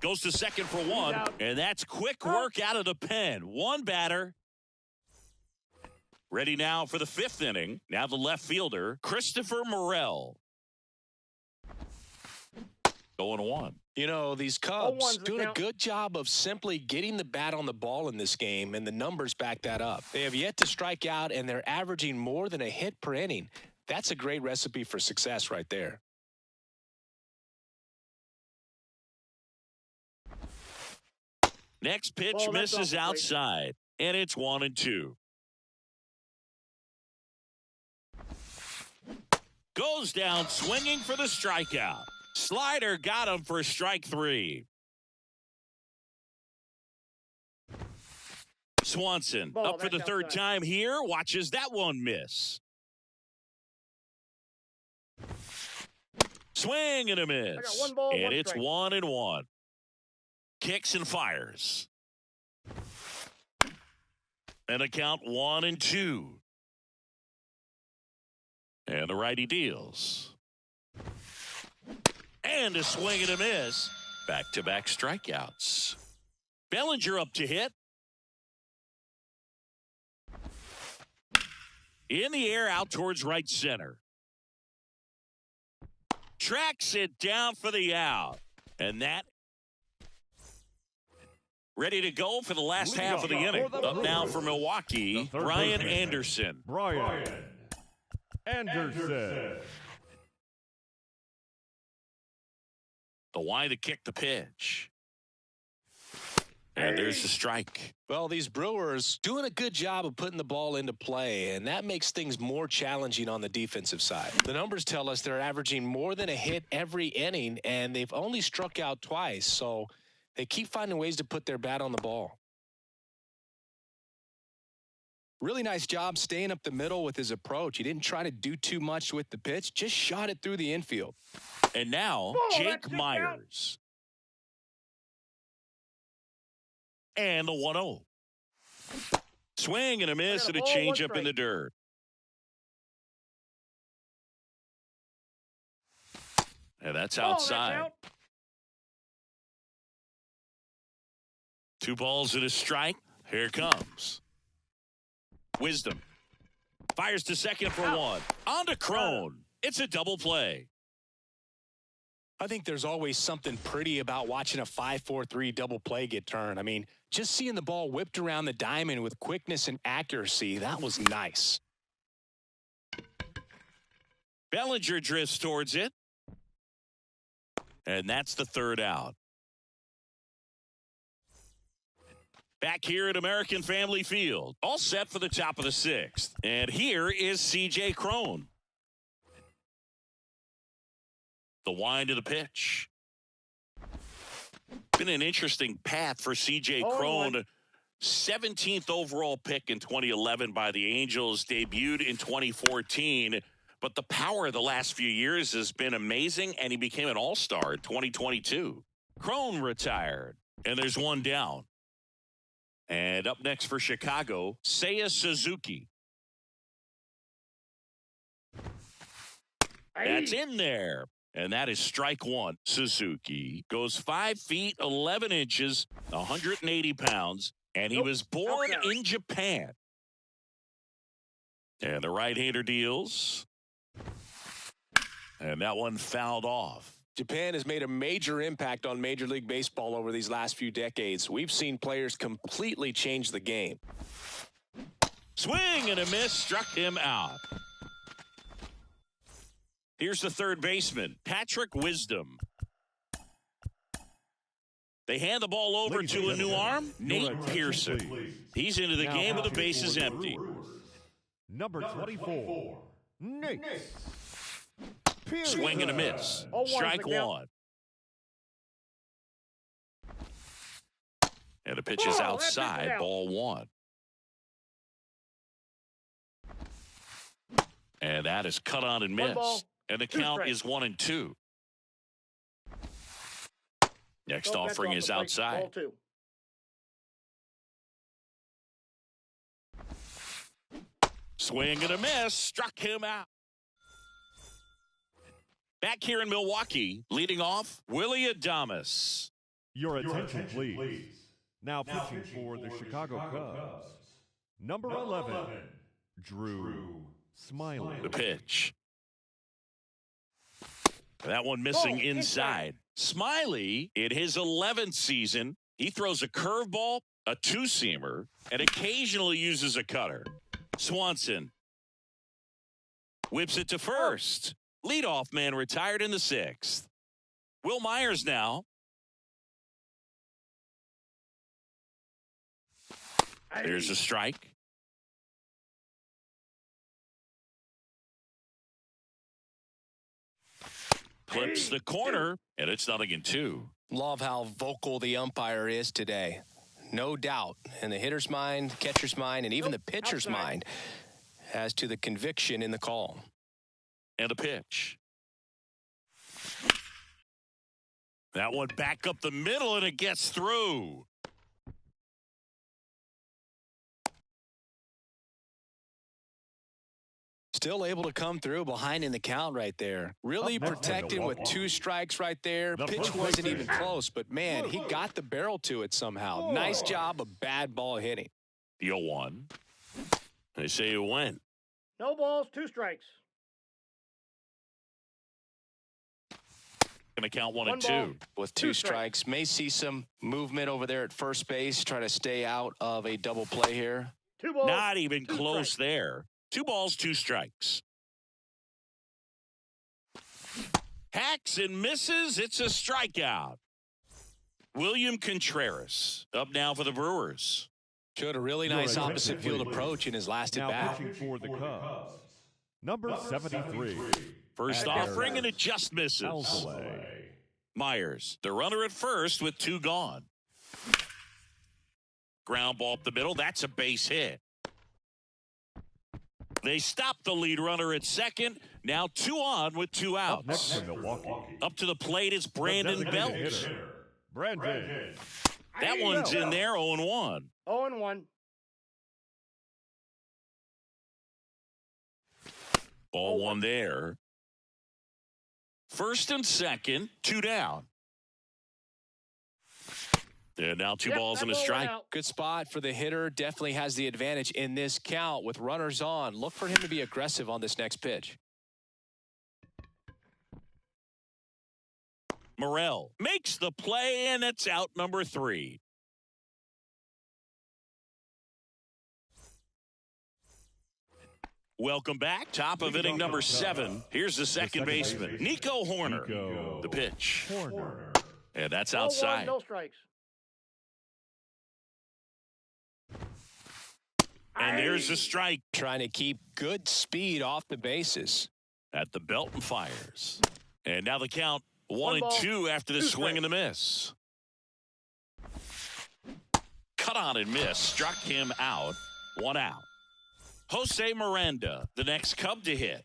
goes to second for 1. And that's quick work out of the pen. 1 batter. Ready now for the 5th inning. Now the left fielder, Christopher Morel. 0-1. You know, these Cubs doing a good job of simply getting the bat on the ball in this game, and the numbers back that up. They have yet to strike out, and they're averaging more than a hit per inning. That's a great recipe for success right there. Next pitch misses outside, and it's 1-2. Goes down swinging for the strikeout. Slider got him for strike 3. Swanson up for the 3rd time here. Watches that one miss. Swing and a miss. And it's 1-1. Kicks and fires. And a count 1-2. And the righty deals. And a swing and a miss. Back-to-back strikeouts. Bellinger up to hit. In the air out towards right center. Tracks it down for the out. And that ready to go for the last half of the inning. Up now for Milwaukee, Brian Anderson. Brian Anderson. The why to kick the pitch. And there's the strike. Well, these Brewers doing a good job of putting the ball into play, and that makes things more challenging on the defensive side. The numbers tell us they're averaging more than a hit every inning, and they've only struck out twice, so they keep finding ways to put their bat on the ball. Really nice job staying up the middle with his approach. He didn't try to do too much with the pitch, just shot it through the infield. And now, Jake Myers. And the 1-0. Swing and a miss and a changeup in the dirt. And that's outside. 2 balls and a strike. Here it comes. Wisdom. Fires to second for 1. On to Crone. It's a double play. I think there's always something pretty about watching a 5-4-3 double play get turned. I mean, just seeing the ball whipped around the diamond with quickness and accuracy, that was nice. Bellinger drifts towards it. And that's the 3rd out. Back here at American Family Field. All set for the top of the 6th. And here is C.J. Crone. The wind of the pitch. Been an interesting path for C.J. Crone. 17th overall pick in 2011 by the Angels. Debuted in 2014. But the power of the last few years has been amazing, and he became an all-star in 2022. Crone retired, and there's 1 down. And up next for Chicago, Seiya Suzuki. That's in there. And that is strike 1. Suzuki goes 5 feet, 11 inches, 180 pounds, and he was born in Japan. And the right-hander deals. And that one fouled off. Japan has made a major impact on Major League Baseball over these last few decades. We've seen players completely change the game. Swing and a miss, struck him out. Here's the 3rd baseman, Patrick Wisdom. They hand the ball over to a new arm, Nate Pearson. He's into the game with the bases empty. Number 24, Nate. Swing and a miss. Strike 1. And the pitch is outside, ball 1. And that is cut on and missed. And the count is 1-2. Next offering is outside. Swing and a miss. Struck him out. Back here in Milwaukee, leading off, Willy Adames. Your attention, please. Now pitching for the Chicago Cubs. Number 11, Drew Smyly. The pitch. That one missing inside. Smyly, in his 11th season, he throws a curveball, a 2-seamer, and occasionally uses a cutter. Swanson whips it to first. Leadoff man retired in the 6th. Will Myers now. Here's a strike. Clips the corner, and it's 0-2. Love how vocal the umpire is today. No doubt in the hitter's mind, catcher's mind, and even the pitcher's mind as to the conviction in the call. And a pitch. That one back up the middle, and it gets through. Still able to come through behind in the count right there. Really protecting with 2 strikes right there. Pitch wasn't even close, but man, he got the barrel to it somehow. Nice job of bad ball hitting. The 0-1. They say it went. No balls, 2 strikes. Going to count 1-2. With 2 strikes. May see some movement over there at first base. Try to stay out of a double play here. 2 balls. Not even close there. 2 balls, 2 strikes. Hacks and misses. It's a strikeout. William Contreras up now for the Brewers. Showed a really nice opposite field approach in his last at bat. Pitching for the Cubs. Number 73. First offering, and it just misses. Alzolay. Myers, the runner at first with 2 gone. Ground ball up the middle. That's a base hit. They stopped the lead runner at second. Now 2 on with 2 Up next outs. for Milwaukee, Up to the plate is Brandon the Belt. designated hitter, Brandon. That one's in there, 0-1. 0-1. Ball 1 there. First and second, 2 down. And now 2 balls and a strike. Good spot for the hitter. Definitely has the advantage in this count with runners on. Look for him to be aggressive on this next pitch. Morel makes the play, and it's out number 3. Welcome back. Top of inning number 7. Here's the second baseman, Nico Horner. The pitch. Horner. And that's 0-1, outside. no strikes. And there's the strike Trying to keep good speed off the bases. at the belt and fires. And now the count 1 ball, and 2 after the 2 swing and the strikes. miss. Cut on and miss. Struck him out. 1 out. Jose Miranda, the next Cub to hit.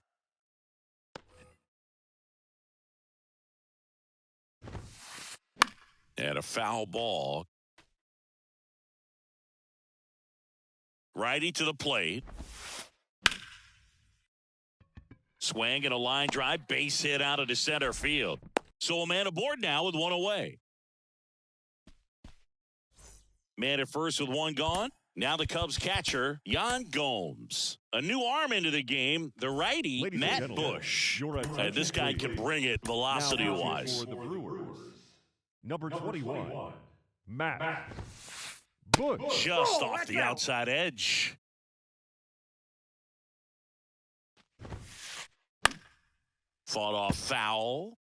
And a foul ball. Righty to the plate. Swing and a line drive. Base hit out of the center field. So a man aboard now with 1 away. Man at first with 1 gone. Now the Cubs catcher, Yan Gomes. A new arm into the game, the righty, Ladies and Matt gentlemen, Bush. your attention, This guy can please. bring it velocity-wise. For the Brewers, number 21, Matt Bush. Just off that's the out. outside edge. Fought off foul.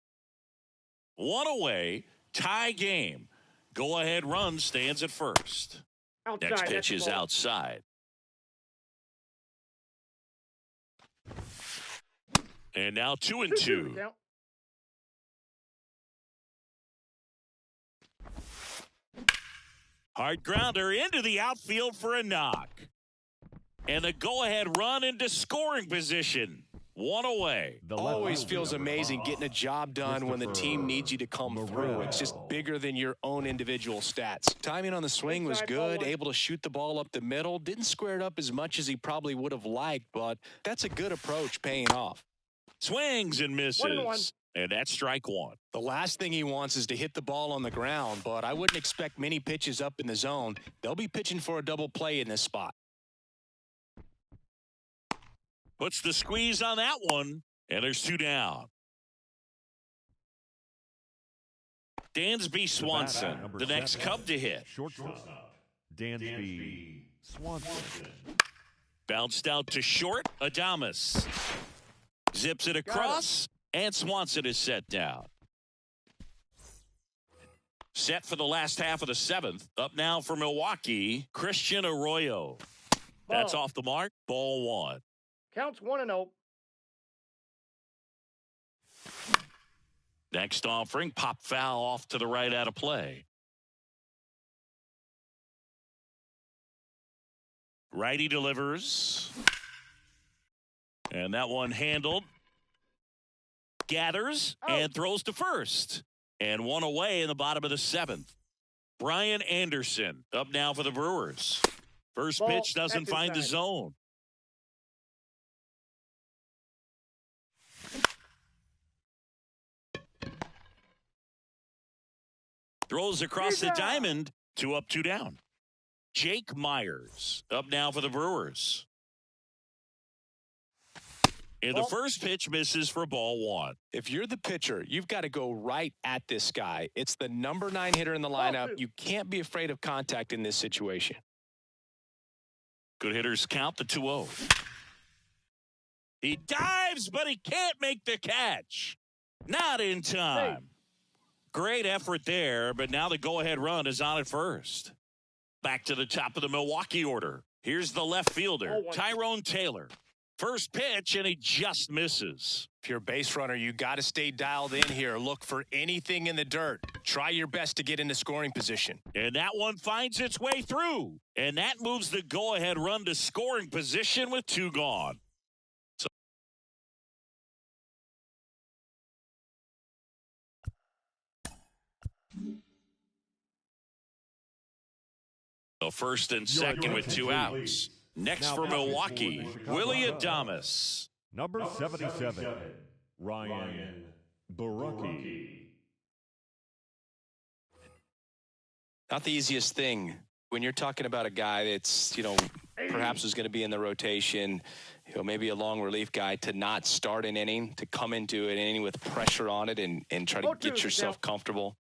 1 away. Tie game. Go-ahead run stands at first. Outside. Next that's pitch the is ball. outside. And now 2 and 2. Count. Hard grounder into the outfield for a knock. And the go-ahead run into scoring position. 1 away. The left Always fielder, feels number amazing 5, getting a job done when the team needs you to come through. It's just bigger than your own individual stats. Timing on the swing was Inside ball good, 1. able to shoot the ball up the middle. Didn't square it up as much as he probably would have liked, but that's a good approach paying off. Swings and misses. 1-1. And that's strike 1. The last thing he wants is to hit the ball on the ground, but I wouldn't expect many pitches up in the zone. They'll be pitching for a double play in this spot. Puts the squeeze on that one. And there's 2 down. Dansby Swanson, number the next 7, Cub to hit. shortstop, Dansby Swanson. Bounced out to short. Adames zips it across. And Swanson is set down. Set for the last half of the 7th. Up now for Milwaukee, Christian Arroyo. That's Ball. off the mark. Ball 1. Counts 1-0. Next offering, pop foul off to the right out of play. Righty delivers. And that one handled. Gathers and throws to first. And 1 away in the bottom of the 7th. Brian Anderson up now for the Brewers. First Ball, pitch doesn't that's find the inside. zone. Throws across the diamond. 2 up, 2 down. Jake Myers up now for the Brewers. And the first pitch misses for ball 1. If you're the pitcher, you've got to go right at this guy. It's the number 9 hitter in the lineup. You can't be afraid of contact in this situation. Good hitters count the 2-0. He dives, but he can't make the catch. Not in time. Great effort there, but now the go-ahead run is on at first. Back to the top of the Milwaukee order. Here's the left fielder, Tyrone Taylor. First pitch, and he just misses. If you're a base runner, you got to stay dialed in here. Look for anything in the dirt. Try your best to get into scoring position. And that one finds its way through. And that moves the go-ahead run to scoring position with 2 gone. So first and second with 2 outs. Next for Milwaukee, Willie Adames. Number 77, Ryan Borucki. Not the easiest thing when you're talking about a guy that's, perhaps is going to be in the rotation, maybe a long relief guy, to not start an inning, to come into an inning with pressure on it and try to get yourself comfortable.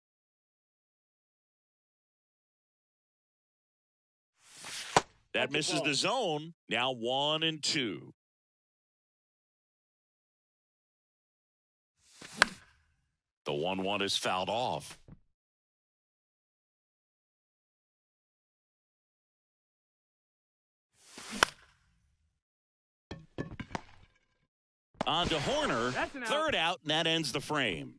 That misses the zone. Now 1-2. The 1-1 is fouled off. On to Horner. Third out, and that ends the frame.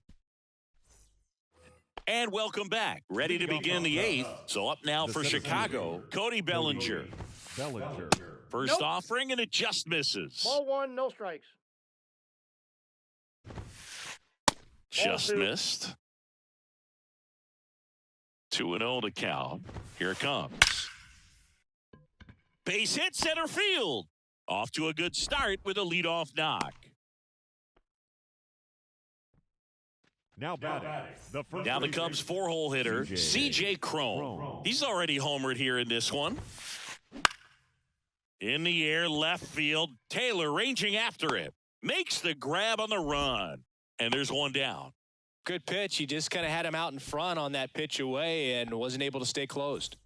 And welcome back. Ready to begin the 8th. So up now for Chicago, Cody Bellinger. First offering, and it just misses. Ball 1, no strikes. Just missed. 2-0 to count. Here it comes. Base hit, center field. Off to a good start with a leadoff knock. Now batting. Now the Cubs' 4-hole hitter, C.J. Cron. He's already homered here in this one. In the air, left field. Taylor ranging after it. Makes the grab on the run. And there's one down. Good pitch. He just kind of had him out in front on that pitch away and wasn't able to stay closed.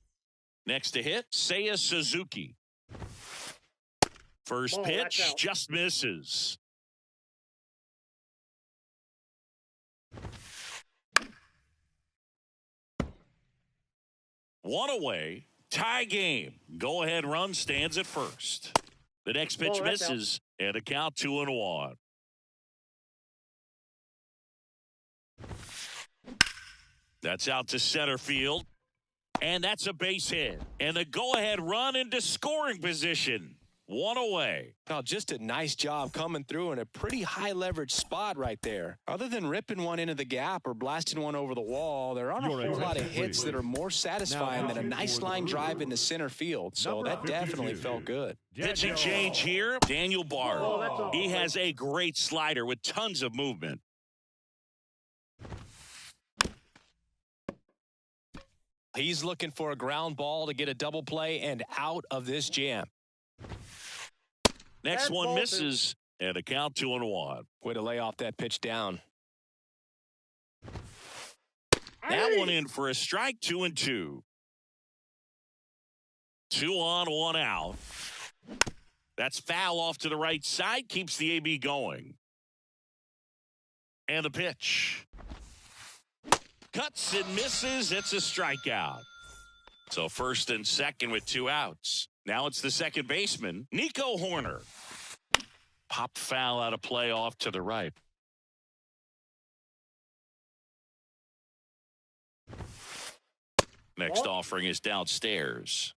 Next to hit, Seiya Suzuki. First pitch just misses. One away, tie game. Go-ahead run stands at first. The next pitch misses, and a count 2-1. That's out to center field, and that's a base hit. And the go-ahead run into scoring position. One away. Oh, just a nice job coming through in a pretty high leverage spot right there. Other than ripping one into the gap or blasting one over the wall, there aren't a whole lot of hits that are more satisfying than a nice line drive into center field. So that definitely felt good. Pitching change here, Daniel Bard. He has a great slider with tons of movement. He's looking for a ground ball to get a double play and out of this jam. Next one misses, and a count 2-1. Way to lay off that pitch down. That one in for a strike, 2-2. 2 on, 1 out. That's foul off to the right side, keeps the AB going. And the pitch. Cuts and misses, it's a strikeout. So first and second with 2 outs. Now it's the second baseman, Nico Horner. Pop foul out of play off to the right. Next offering is downstairs.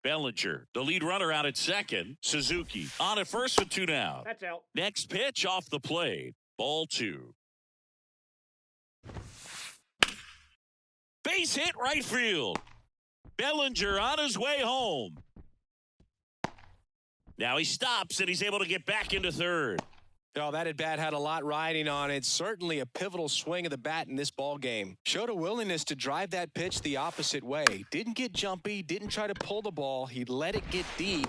Bellinger, the lead runner out at second. Suzuki on at first with 2 down. That's out. Next pitch off the plate. Ball 2. Base hit right field. Bellinger on his way home. Now he stops, and he's able to get back into third. Oh, that at-bat had a lot riding on it. Certainly a pivotal swing of the bat in this ball game. Showed a willingness to drive that pitch the opposite way. Didn't get jumpy, didn't try to pull the ball. He let it get deep.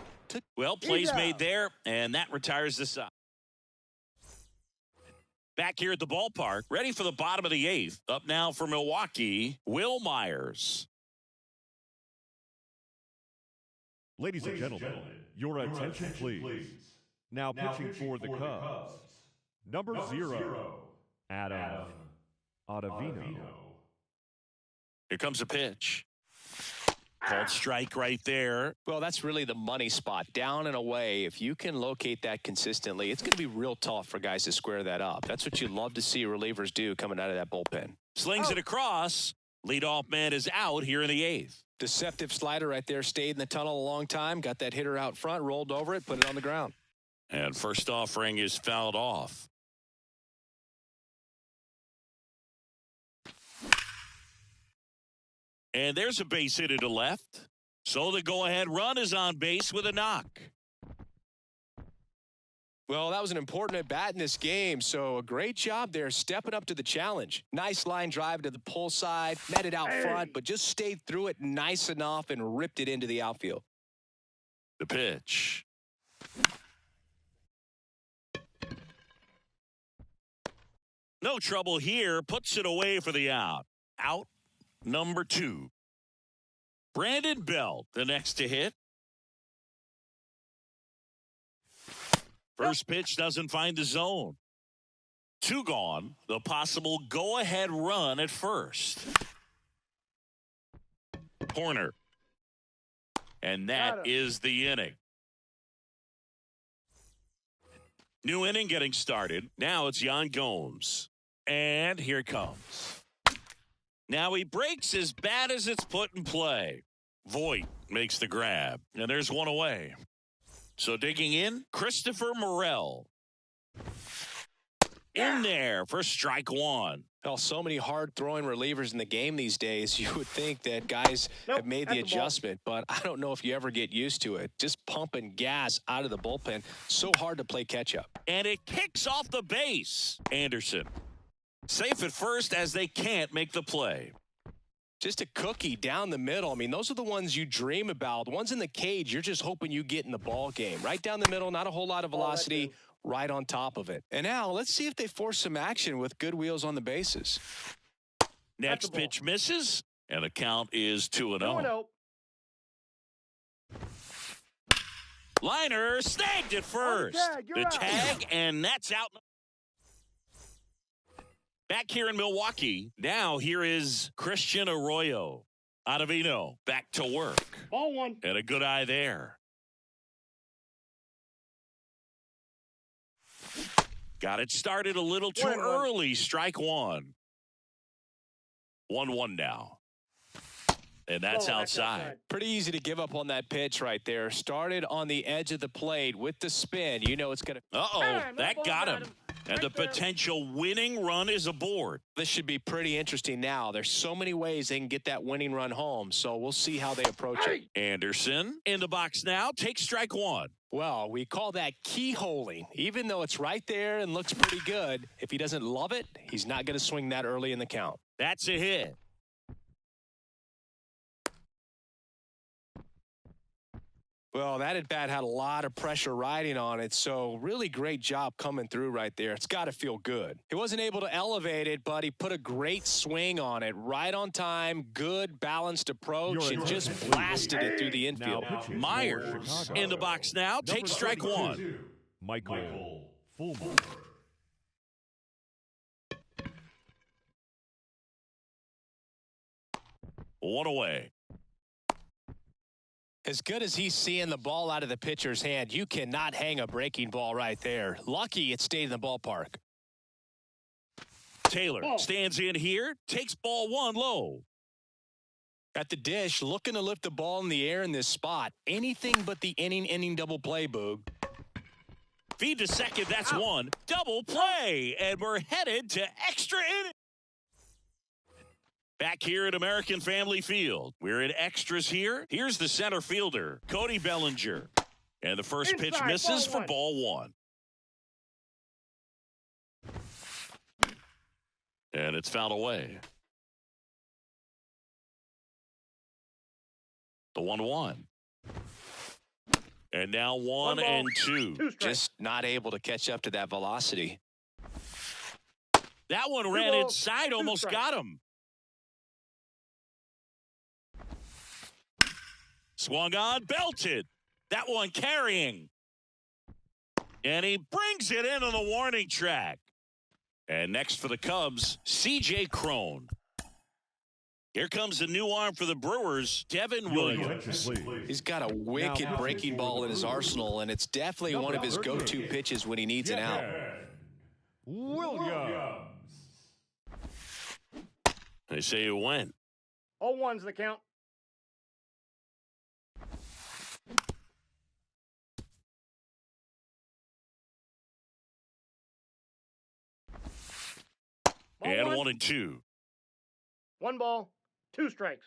Well, plays made there, and that retires the side. Back here at the ballpark, ready for the bottom of the 8th. Up now for Milwaukee, Will Myers. Ladies and gentlemen, your attention please. Now pitching for the Cubs, number 0, Adam Ottavino. Here comes a pitch. Called strike right there. Well, that's really the money spot. Down and away. If you can locate that consistently, it's going to be real tough for guys to square that up. That's what you love to see relievers do coming out of that bullpen. Slings it across. Leadoff man is out here in the 8th. Deceptive slider right there. Stayed in the tunnel a long time. Got that hitter out front. Rolled over it. Put it on the ground. And first offering is fouled off. And there's a base hit to left. So the go-ahead run is on base with a knock. Well, that was an important at-bat in this game, so a great job there stepping up to the challenge. Nice line drive to the pull side, met it out front, but just stayed through it nice enough and ripped it into the outfield. The pitch. No trouble here, puts it away for the out. Out number 2. Brandon Belt, the next to hit. First pitch doesn't find the zone. 2 gone. The possible go-ahead run at first. Corner. And that is the inning. New inning getting started. Now it's Yan Gomes. And here it comes. Now he breaks as bad as it's put in play. Voit makes the grab. And there's one away. So digging in, Christopher Morel. In there for strike 1. Well, so many hard-throwing relievers in the game these days, you would think that guys have made the adjustment, but I don't know if you ever get used to it. Just pumping gas out of the bullpen, so hard to play catch-up. And it kicks off the base. Anderson. Safe at first as they can't make the play. Just a cookie down the middle. I mean, those are the ones you dream about. The ones in the cage, you're just hoping you get in the ball game. Right down the middle, not a whole lot of velocity, right on top of it. And now, let's see if they force some action with good wheels on the bases. Next pitch misses, and the count is 2-0. Liner snagged at first. The tag, and that's out. Back here in Milwaukee, now here is Christian Arroyo. Ottavino back to work. Ball 1. And a good eye there. Got it started a little too early. Strike 1. 1-1 now. And that's outside. Pretty easy to give up on that pitch right there. Started on the edge of the plate with the spin. You know it's going to... That got him. And the potential winning run is aboard. This should be pretty interesting now. There's so many ways they can get that winning run home, so we'll see how they approach it. Anderson in the box now. Takes strike 1. Well, we call that keyholing. Even though it's right there and looks pretty good, if he doesn't love it, he's not going to swing that early in the count. That's a hit. Well, that at-bat had a lot of pressure riding on it, so really great job coming through right there. It's got to feel good. He wasn't able to elevate it, but he put a great swing on it. Right on time, good, ballaced approach, and just blasted it through the infield. Myers in the box now. Takes strike 1. Michael Fulmer. One away. As good as he's seeing the ball out of the pitcher's hand, you cannot hang a breaking ball right there. Lucky it stayed in the ballpark. Taylor stands in here, takes ball 1 low. At the dish, looking to lift the ball in the air in this spot. Anything but the inning double play, Boog. Feed to second, that's 1. Double play, and we're headed to extra inning. Back here at American Family Field. We're in extras here. Here's the center fielder, Cody Bellinger. And the first pitch misses for ball 1. And it's fouled away. The 1-1. And now 1 and 2. Just not able to catch up to that velocity. That one ran inside, almost got him. Swung on, belted. That one carrying. And he brings it in on the warning track. And next for the Cubs, C.J. Cron. Here comes a new arm for the Brewers, Devin Williams. He's got a wicked breaking ball in his arsenal, and it's definitely one of his go-to pitches when he needs an out. Williams. They say it went. 0-1's the count. And 1 and 2. 1 ball, 2 strikes.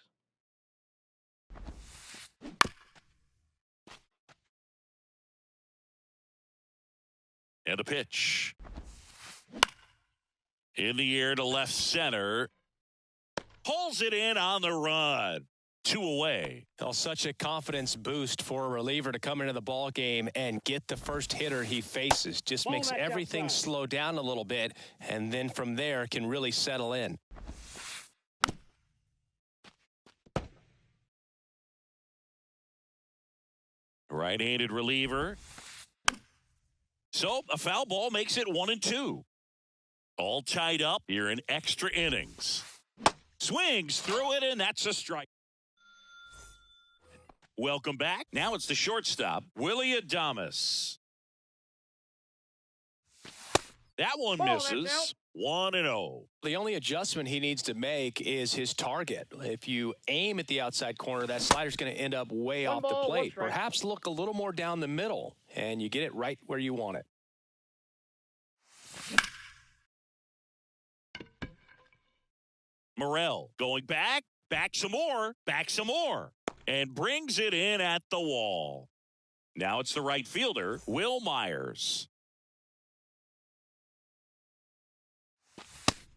And a pitch. In the air to left center. Pulls it in on the run. 2 away. Well, such a confidence boost for a reliever to come into the ball game and get the first hitter he faces. Just Ball makes back everything outside. slow down a little bit, and then from there can really settle in. Right-handed reliever. So a foul ball makes it 1-2. All tied up here in extra innings. Swings through it, and that's a strike. Welcome back. Now it's the shortstop, Willie Adames. That one Ball, that's misses. out. 1-0. The only adjustment he needs to make is his target. If you aim at the outside corner, that slider's going to end up way One off ball, the one plate. strike. Perhaps look a little more down the middle, and you get it right where you want it. Morel going back some more, and brings it in at the wall. Now it's the right fielder, Will Myers.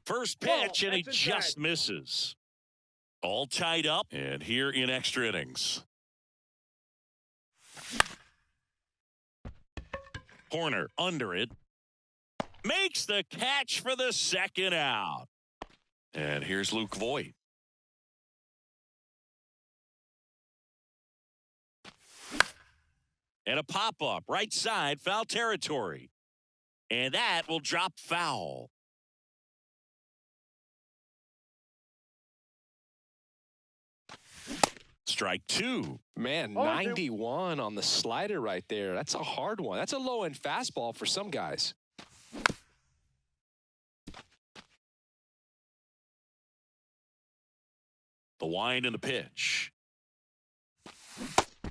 First pitch, and he that's just inside. misses. All tied up, and here in extra innings. Horner under it. Makes the catch for the second out. And here's Luke Voigt. And a pop-up, right side, foul territory. And that will drop foul. Strike 2. Man, Oh, 91 on the slider right there. That's a hard one. That's a low-end fastball for some guys. The wind and the pitch.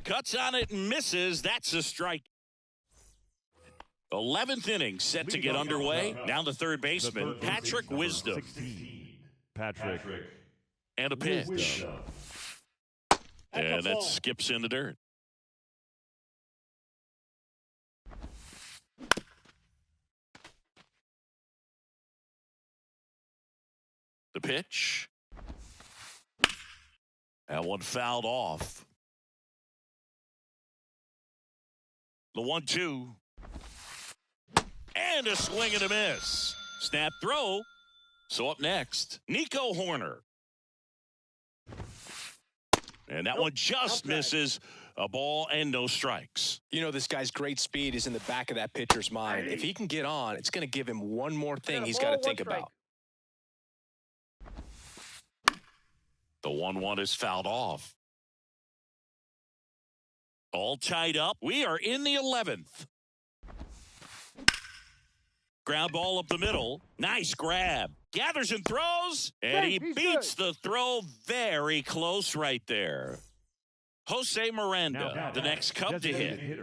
Cuts on it and misses. That's a strike. 11th inning set to get underway. Now the third baseman, Patrick Wisdom. 16. Patrick And a pitch. Wisdom. And a it ball. skips in the dirt. The pitch. That one fouled off. The 1-2. And a swing and a miss. Snap throw. So up next, Nico Horner. And that one just outside. misses. A ball and no strikes. You know, this guy's great speed is in the back of that pitcher's mind. If he can get on, it's going to give him one more thing And a he's ball, got to one think strike. about. The 1-1 is fouled off. All tied up. We are in the 11th. Ground ball up the middle. Nice grab. Gathers and throws. And he Safe, he's beats the throw very close right there. Jose Miranda, the next Cub to hit.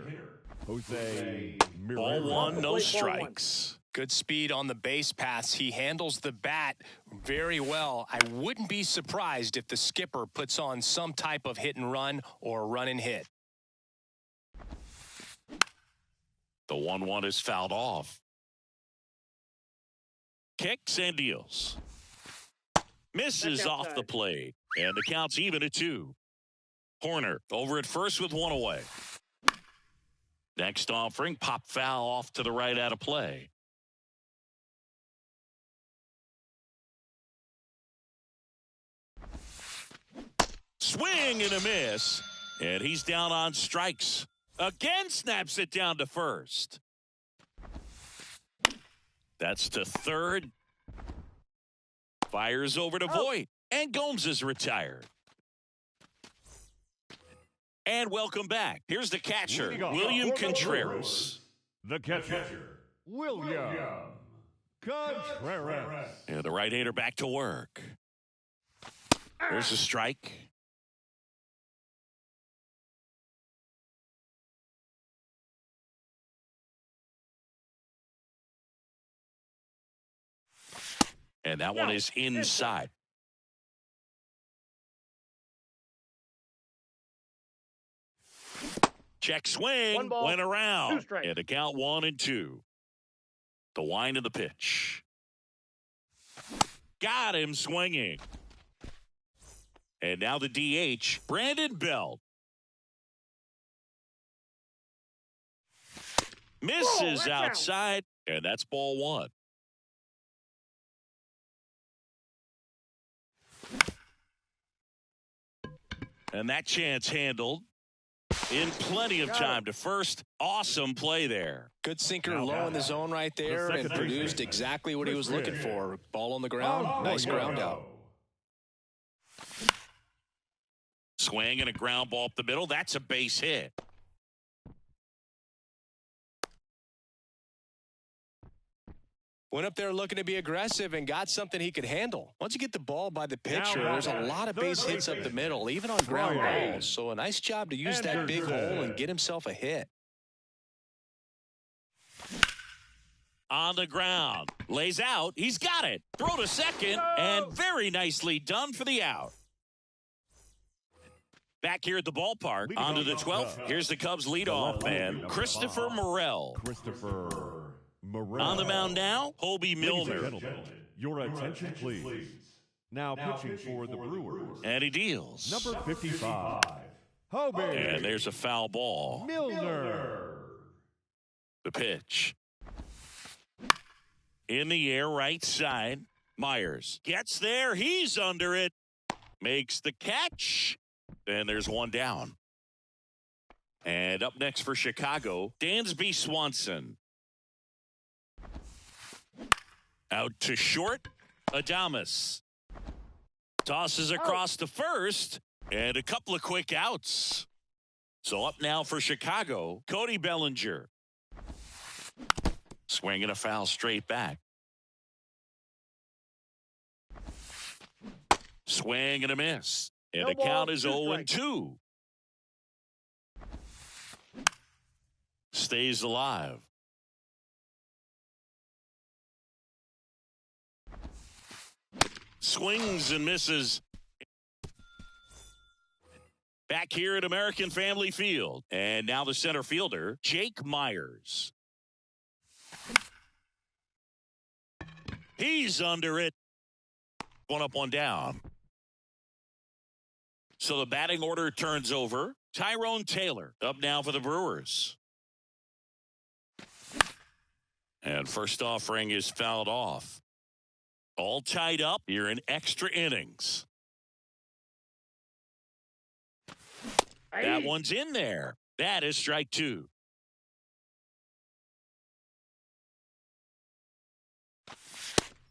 Jose Ball Miranda. 1, no Ball one. strikes. Good speed on the base paths. He handles the bat very well. I wouldn't be surprised if the skipper puts on some type of hit and run or run and hit. The 1-1 is fouled off. Kicks and deals. Misses Back off the outside. plate. And the count's even at 2. Horner over at first with 1 away. Next offering, pop foul off to the right out of play. Swing and a miss. And he's down on strikes. Again snaps it down to first. That's to third. Fires over to Voigt. And Gomes is retired. And welcome back. Here's the catcher, Leading off, William for the Contreras. The catcher, William Contreras. And the right-hander back to work. There's a strike. And that one is inside. Check swing, One ball, went around. two strikes. And the count 1-2. The wind of the pitch. Got him swinging. And now the DH, Brandon Belt. Misses outside, and that's ball one. And that chance handled in plenty of time to first. Awesome play there. Good sinker low in the zone right there and produced exactly what he was looking for. Ball on the ground. Nice ground out. Swing and a ground ball up the middle. That's a base hit. Went up there looking to be aggressive and got something he could handle. Once you get the ball by the pitcher, there's a lot of base hits up the middle, even on ground balls. So a nice job to use that big hole and get himself a hit. On the ground. Lays out. He's got it. Throw to second. And very nicely done for the out. Back here at the ballpark, onto the 12th. Here's the Cubs leadoff man, Christopher Morel. On the mound now, Hobie Milner. Your attention, please. Now pitching for the Brewers. And he deals. Number 55, Hobie. And there's a foul ball. Milner. The pitch. In the air, right side. Myers gets there. He's under it. Makes the catch. And there's one down. And up next for Chicago, Dansby Swanson. Out to short, Adames. Tosses across to first, and a couple of quick outs. So up now for Chicago, Cody Bellinger. Swinging a foul straight back. Swing and a miss. And the count is 0-2. Stays alive. Swings and misses. Back here at American Family Field. And now the center fielder, Jake Myers. He's under it. One up, one down. So the batting order turns over. Tyrone Taylor up now for the Brewers. And first offering is fouled off. All tied up here in extra innings. That one's in there. That is strike two.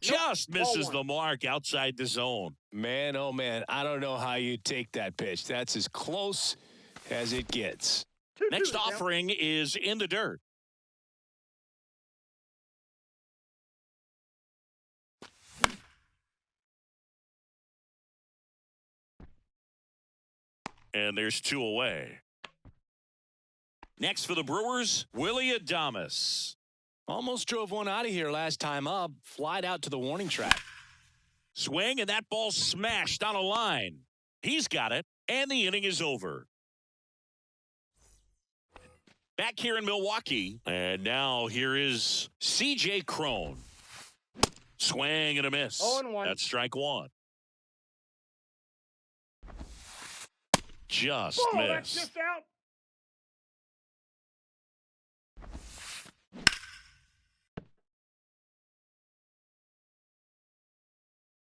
Just misses the mark outside the zone. Man, oh man, I don't know how you take that pitch. That's as close as it gets. Next offering is in the dirt. And there's two away. Next for the Brewers, Willy Adames. Almost drove one out of here last time up. Flied out to the warning track. Swing, and that ball smashed on a line. He's got it, and the inning is over. Back here in Milwaukee, and now here is C.J. Cron. Swing and a miss. 0-1. That's strike one. Just missed. That's just out.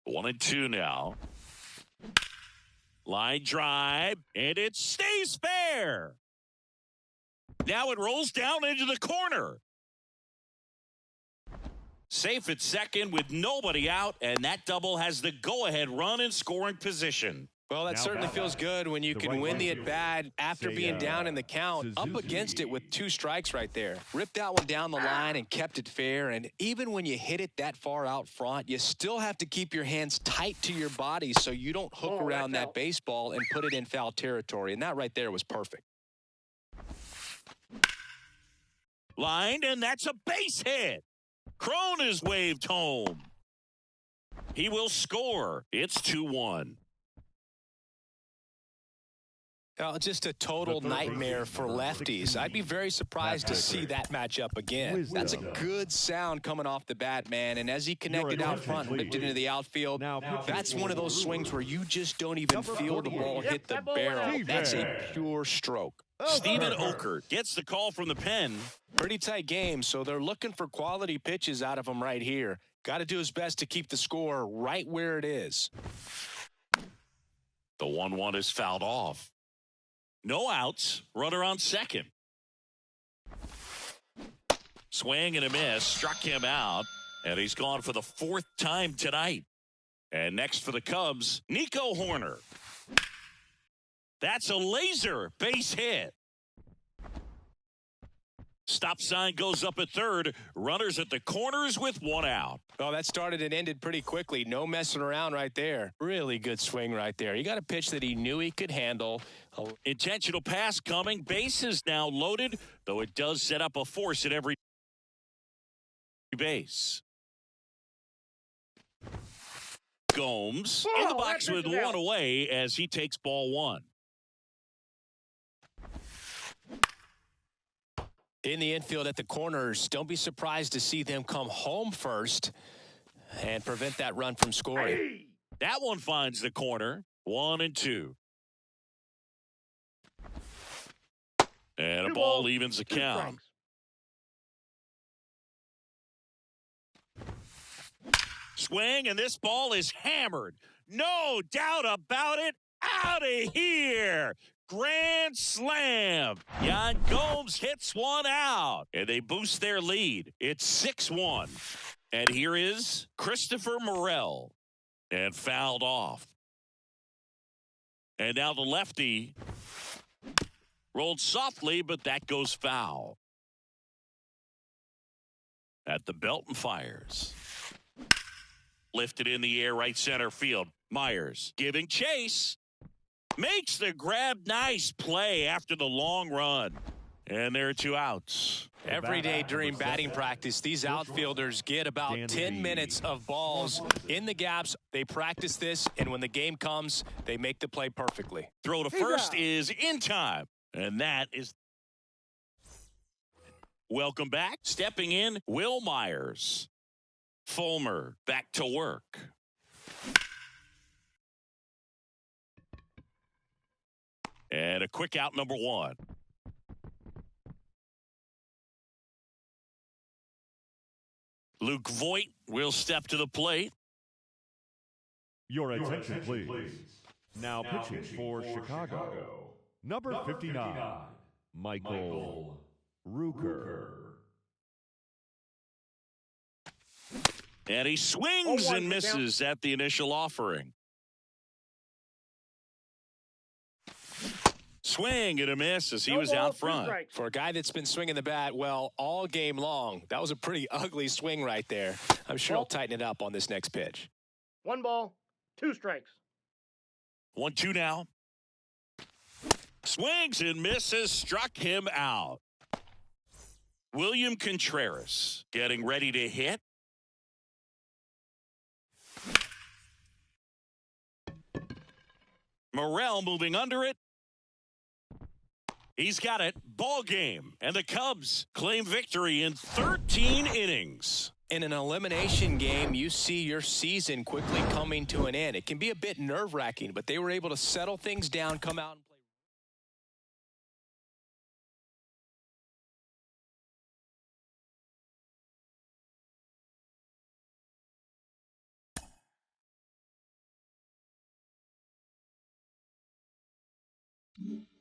One and two now. Line drive, and it stays fair. Now it rolls down into the corner. Safe at second with nobody out, and that double has the go-ahead run in scoring position. Well, that certainly feels good when you can win the at-bat after being down in the count, up against it with two strikes right there. Ripped that one down the line and kept it fair, and even when you hit it that far out front, you still have to keep your hands tight to your body so you don't hook around that baseball and put it in foul territory, and that right there was perfect. Lined, and that's a base hit. Cron is waved home. He will score. It's 2-1. Just a total nightmare for lefties. I'd be very surprised to see that matchup again. That's a good sound coming off the bat, man. And as he connected out front and lifted into the outfield, that's one of those swings where you just don't even feel the ball hit the barrel. That's a pure stroke. Steven Oker gets the call from the pen. Pretty tight game, so they're looking for quality pitches out of him right here. Got to do his best to keep the score right where it is. The 1-1 is fouled off. No outs. Runner on second. Swing and a miss. Struck him out. And he's gone for the 4th time tonight. And next for the Cubs, Nico Hoerner. That's a laser base hit. Stop sign goes up at third. Runners at the corners with 1 out. Oh, that started and ended pretty quickly. No messing around right there. Really good swing right there. He got a pitch that he knew he could handle. Intentional pass coming. Bases now loaded, though it does set up a force at every base. Gomes in the box with 1 away as he takes ball 1. In the infield at the corners, don't be surprised to see them come home first and prevent that run from scoring. Hey! That one finds the corner. 1-2. And a ball evens the count. Swing, and this ball is hammered. No doubt about it. Out of here. Grand slam. Yan Gomes hits 1 out, and they boost their lead. It's 6-1. And here is Christopher Morel, and fouled off. And now the lefty rolled softly, but that goes foul. At the belt and fires. Lifted in the air, right center field. Myers giving chase. Makes the grab. Nice play after the long run. And there are 2 outs. Every day during batting practice, these outfielders get about 10 minutes of balls in the gaps. They practice this, and when the game comes, they make the play perfectly. Throw to first is in time. And that is... Welcome back. Stepping in, Will Myers. Fulmer back to work. And a quick out, number 1. Luke Voit will step to the plate. Your attention, please. Now pitching for Chicago. Number 59, Michael Rooker. And he swings and misses at the initial offering. Swing and a miss as he was out front. For a guy that's been swinging the bat, well, all game long, that was a pretty ugly swing right there. I'm sure he'll tighten it up on this next pitch. 1 ball, 2 strikes. 1-2 now. Swings and misses, struck him out. William Contreras getting ready to hit. Morel moving under it. He's got it. Ball game. And the Cubs claim victory in 13 innings. In an elimination game, you see your season quickly coming to an end. It can be a bit nerve-wracking, but they were able to settle things down, come out and play. Mm-hmm.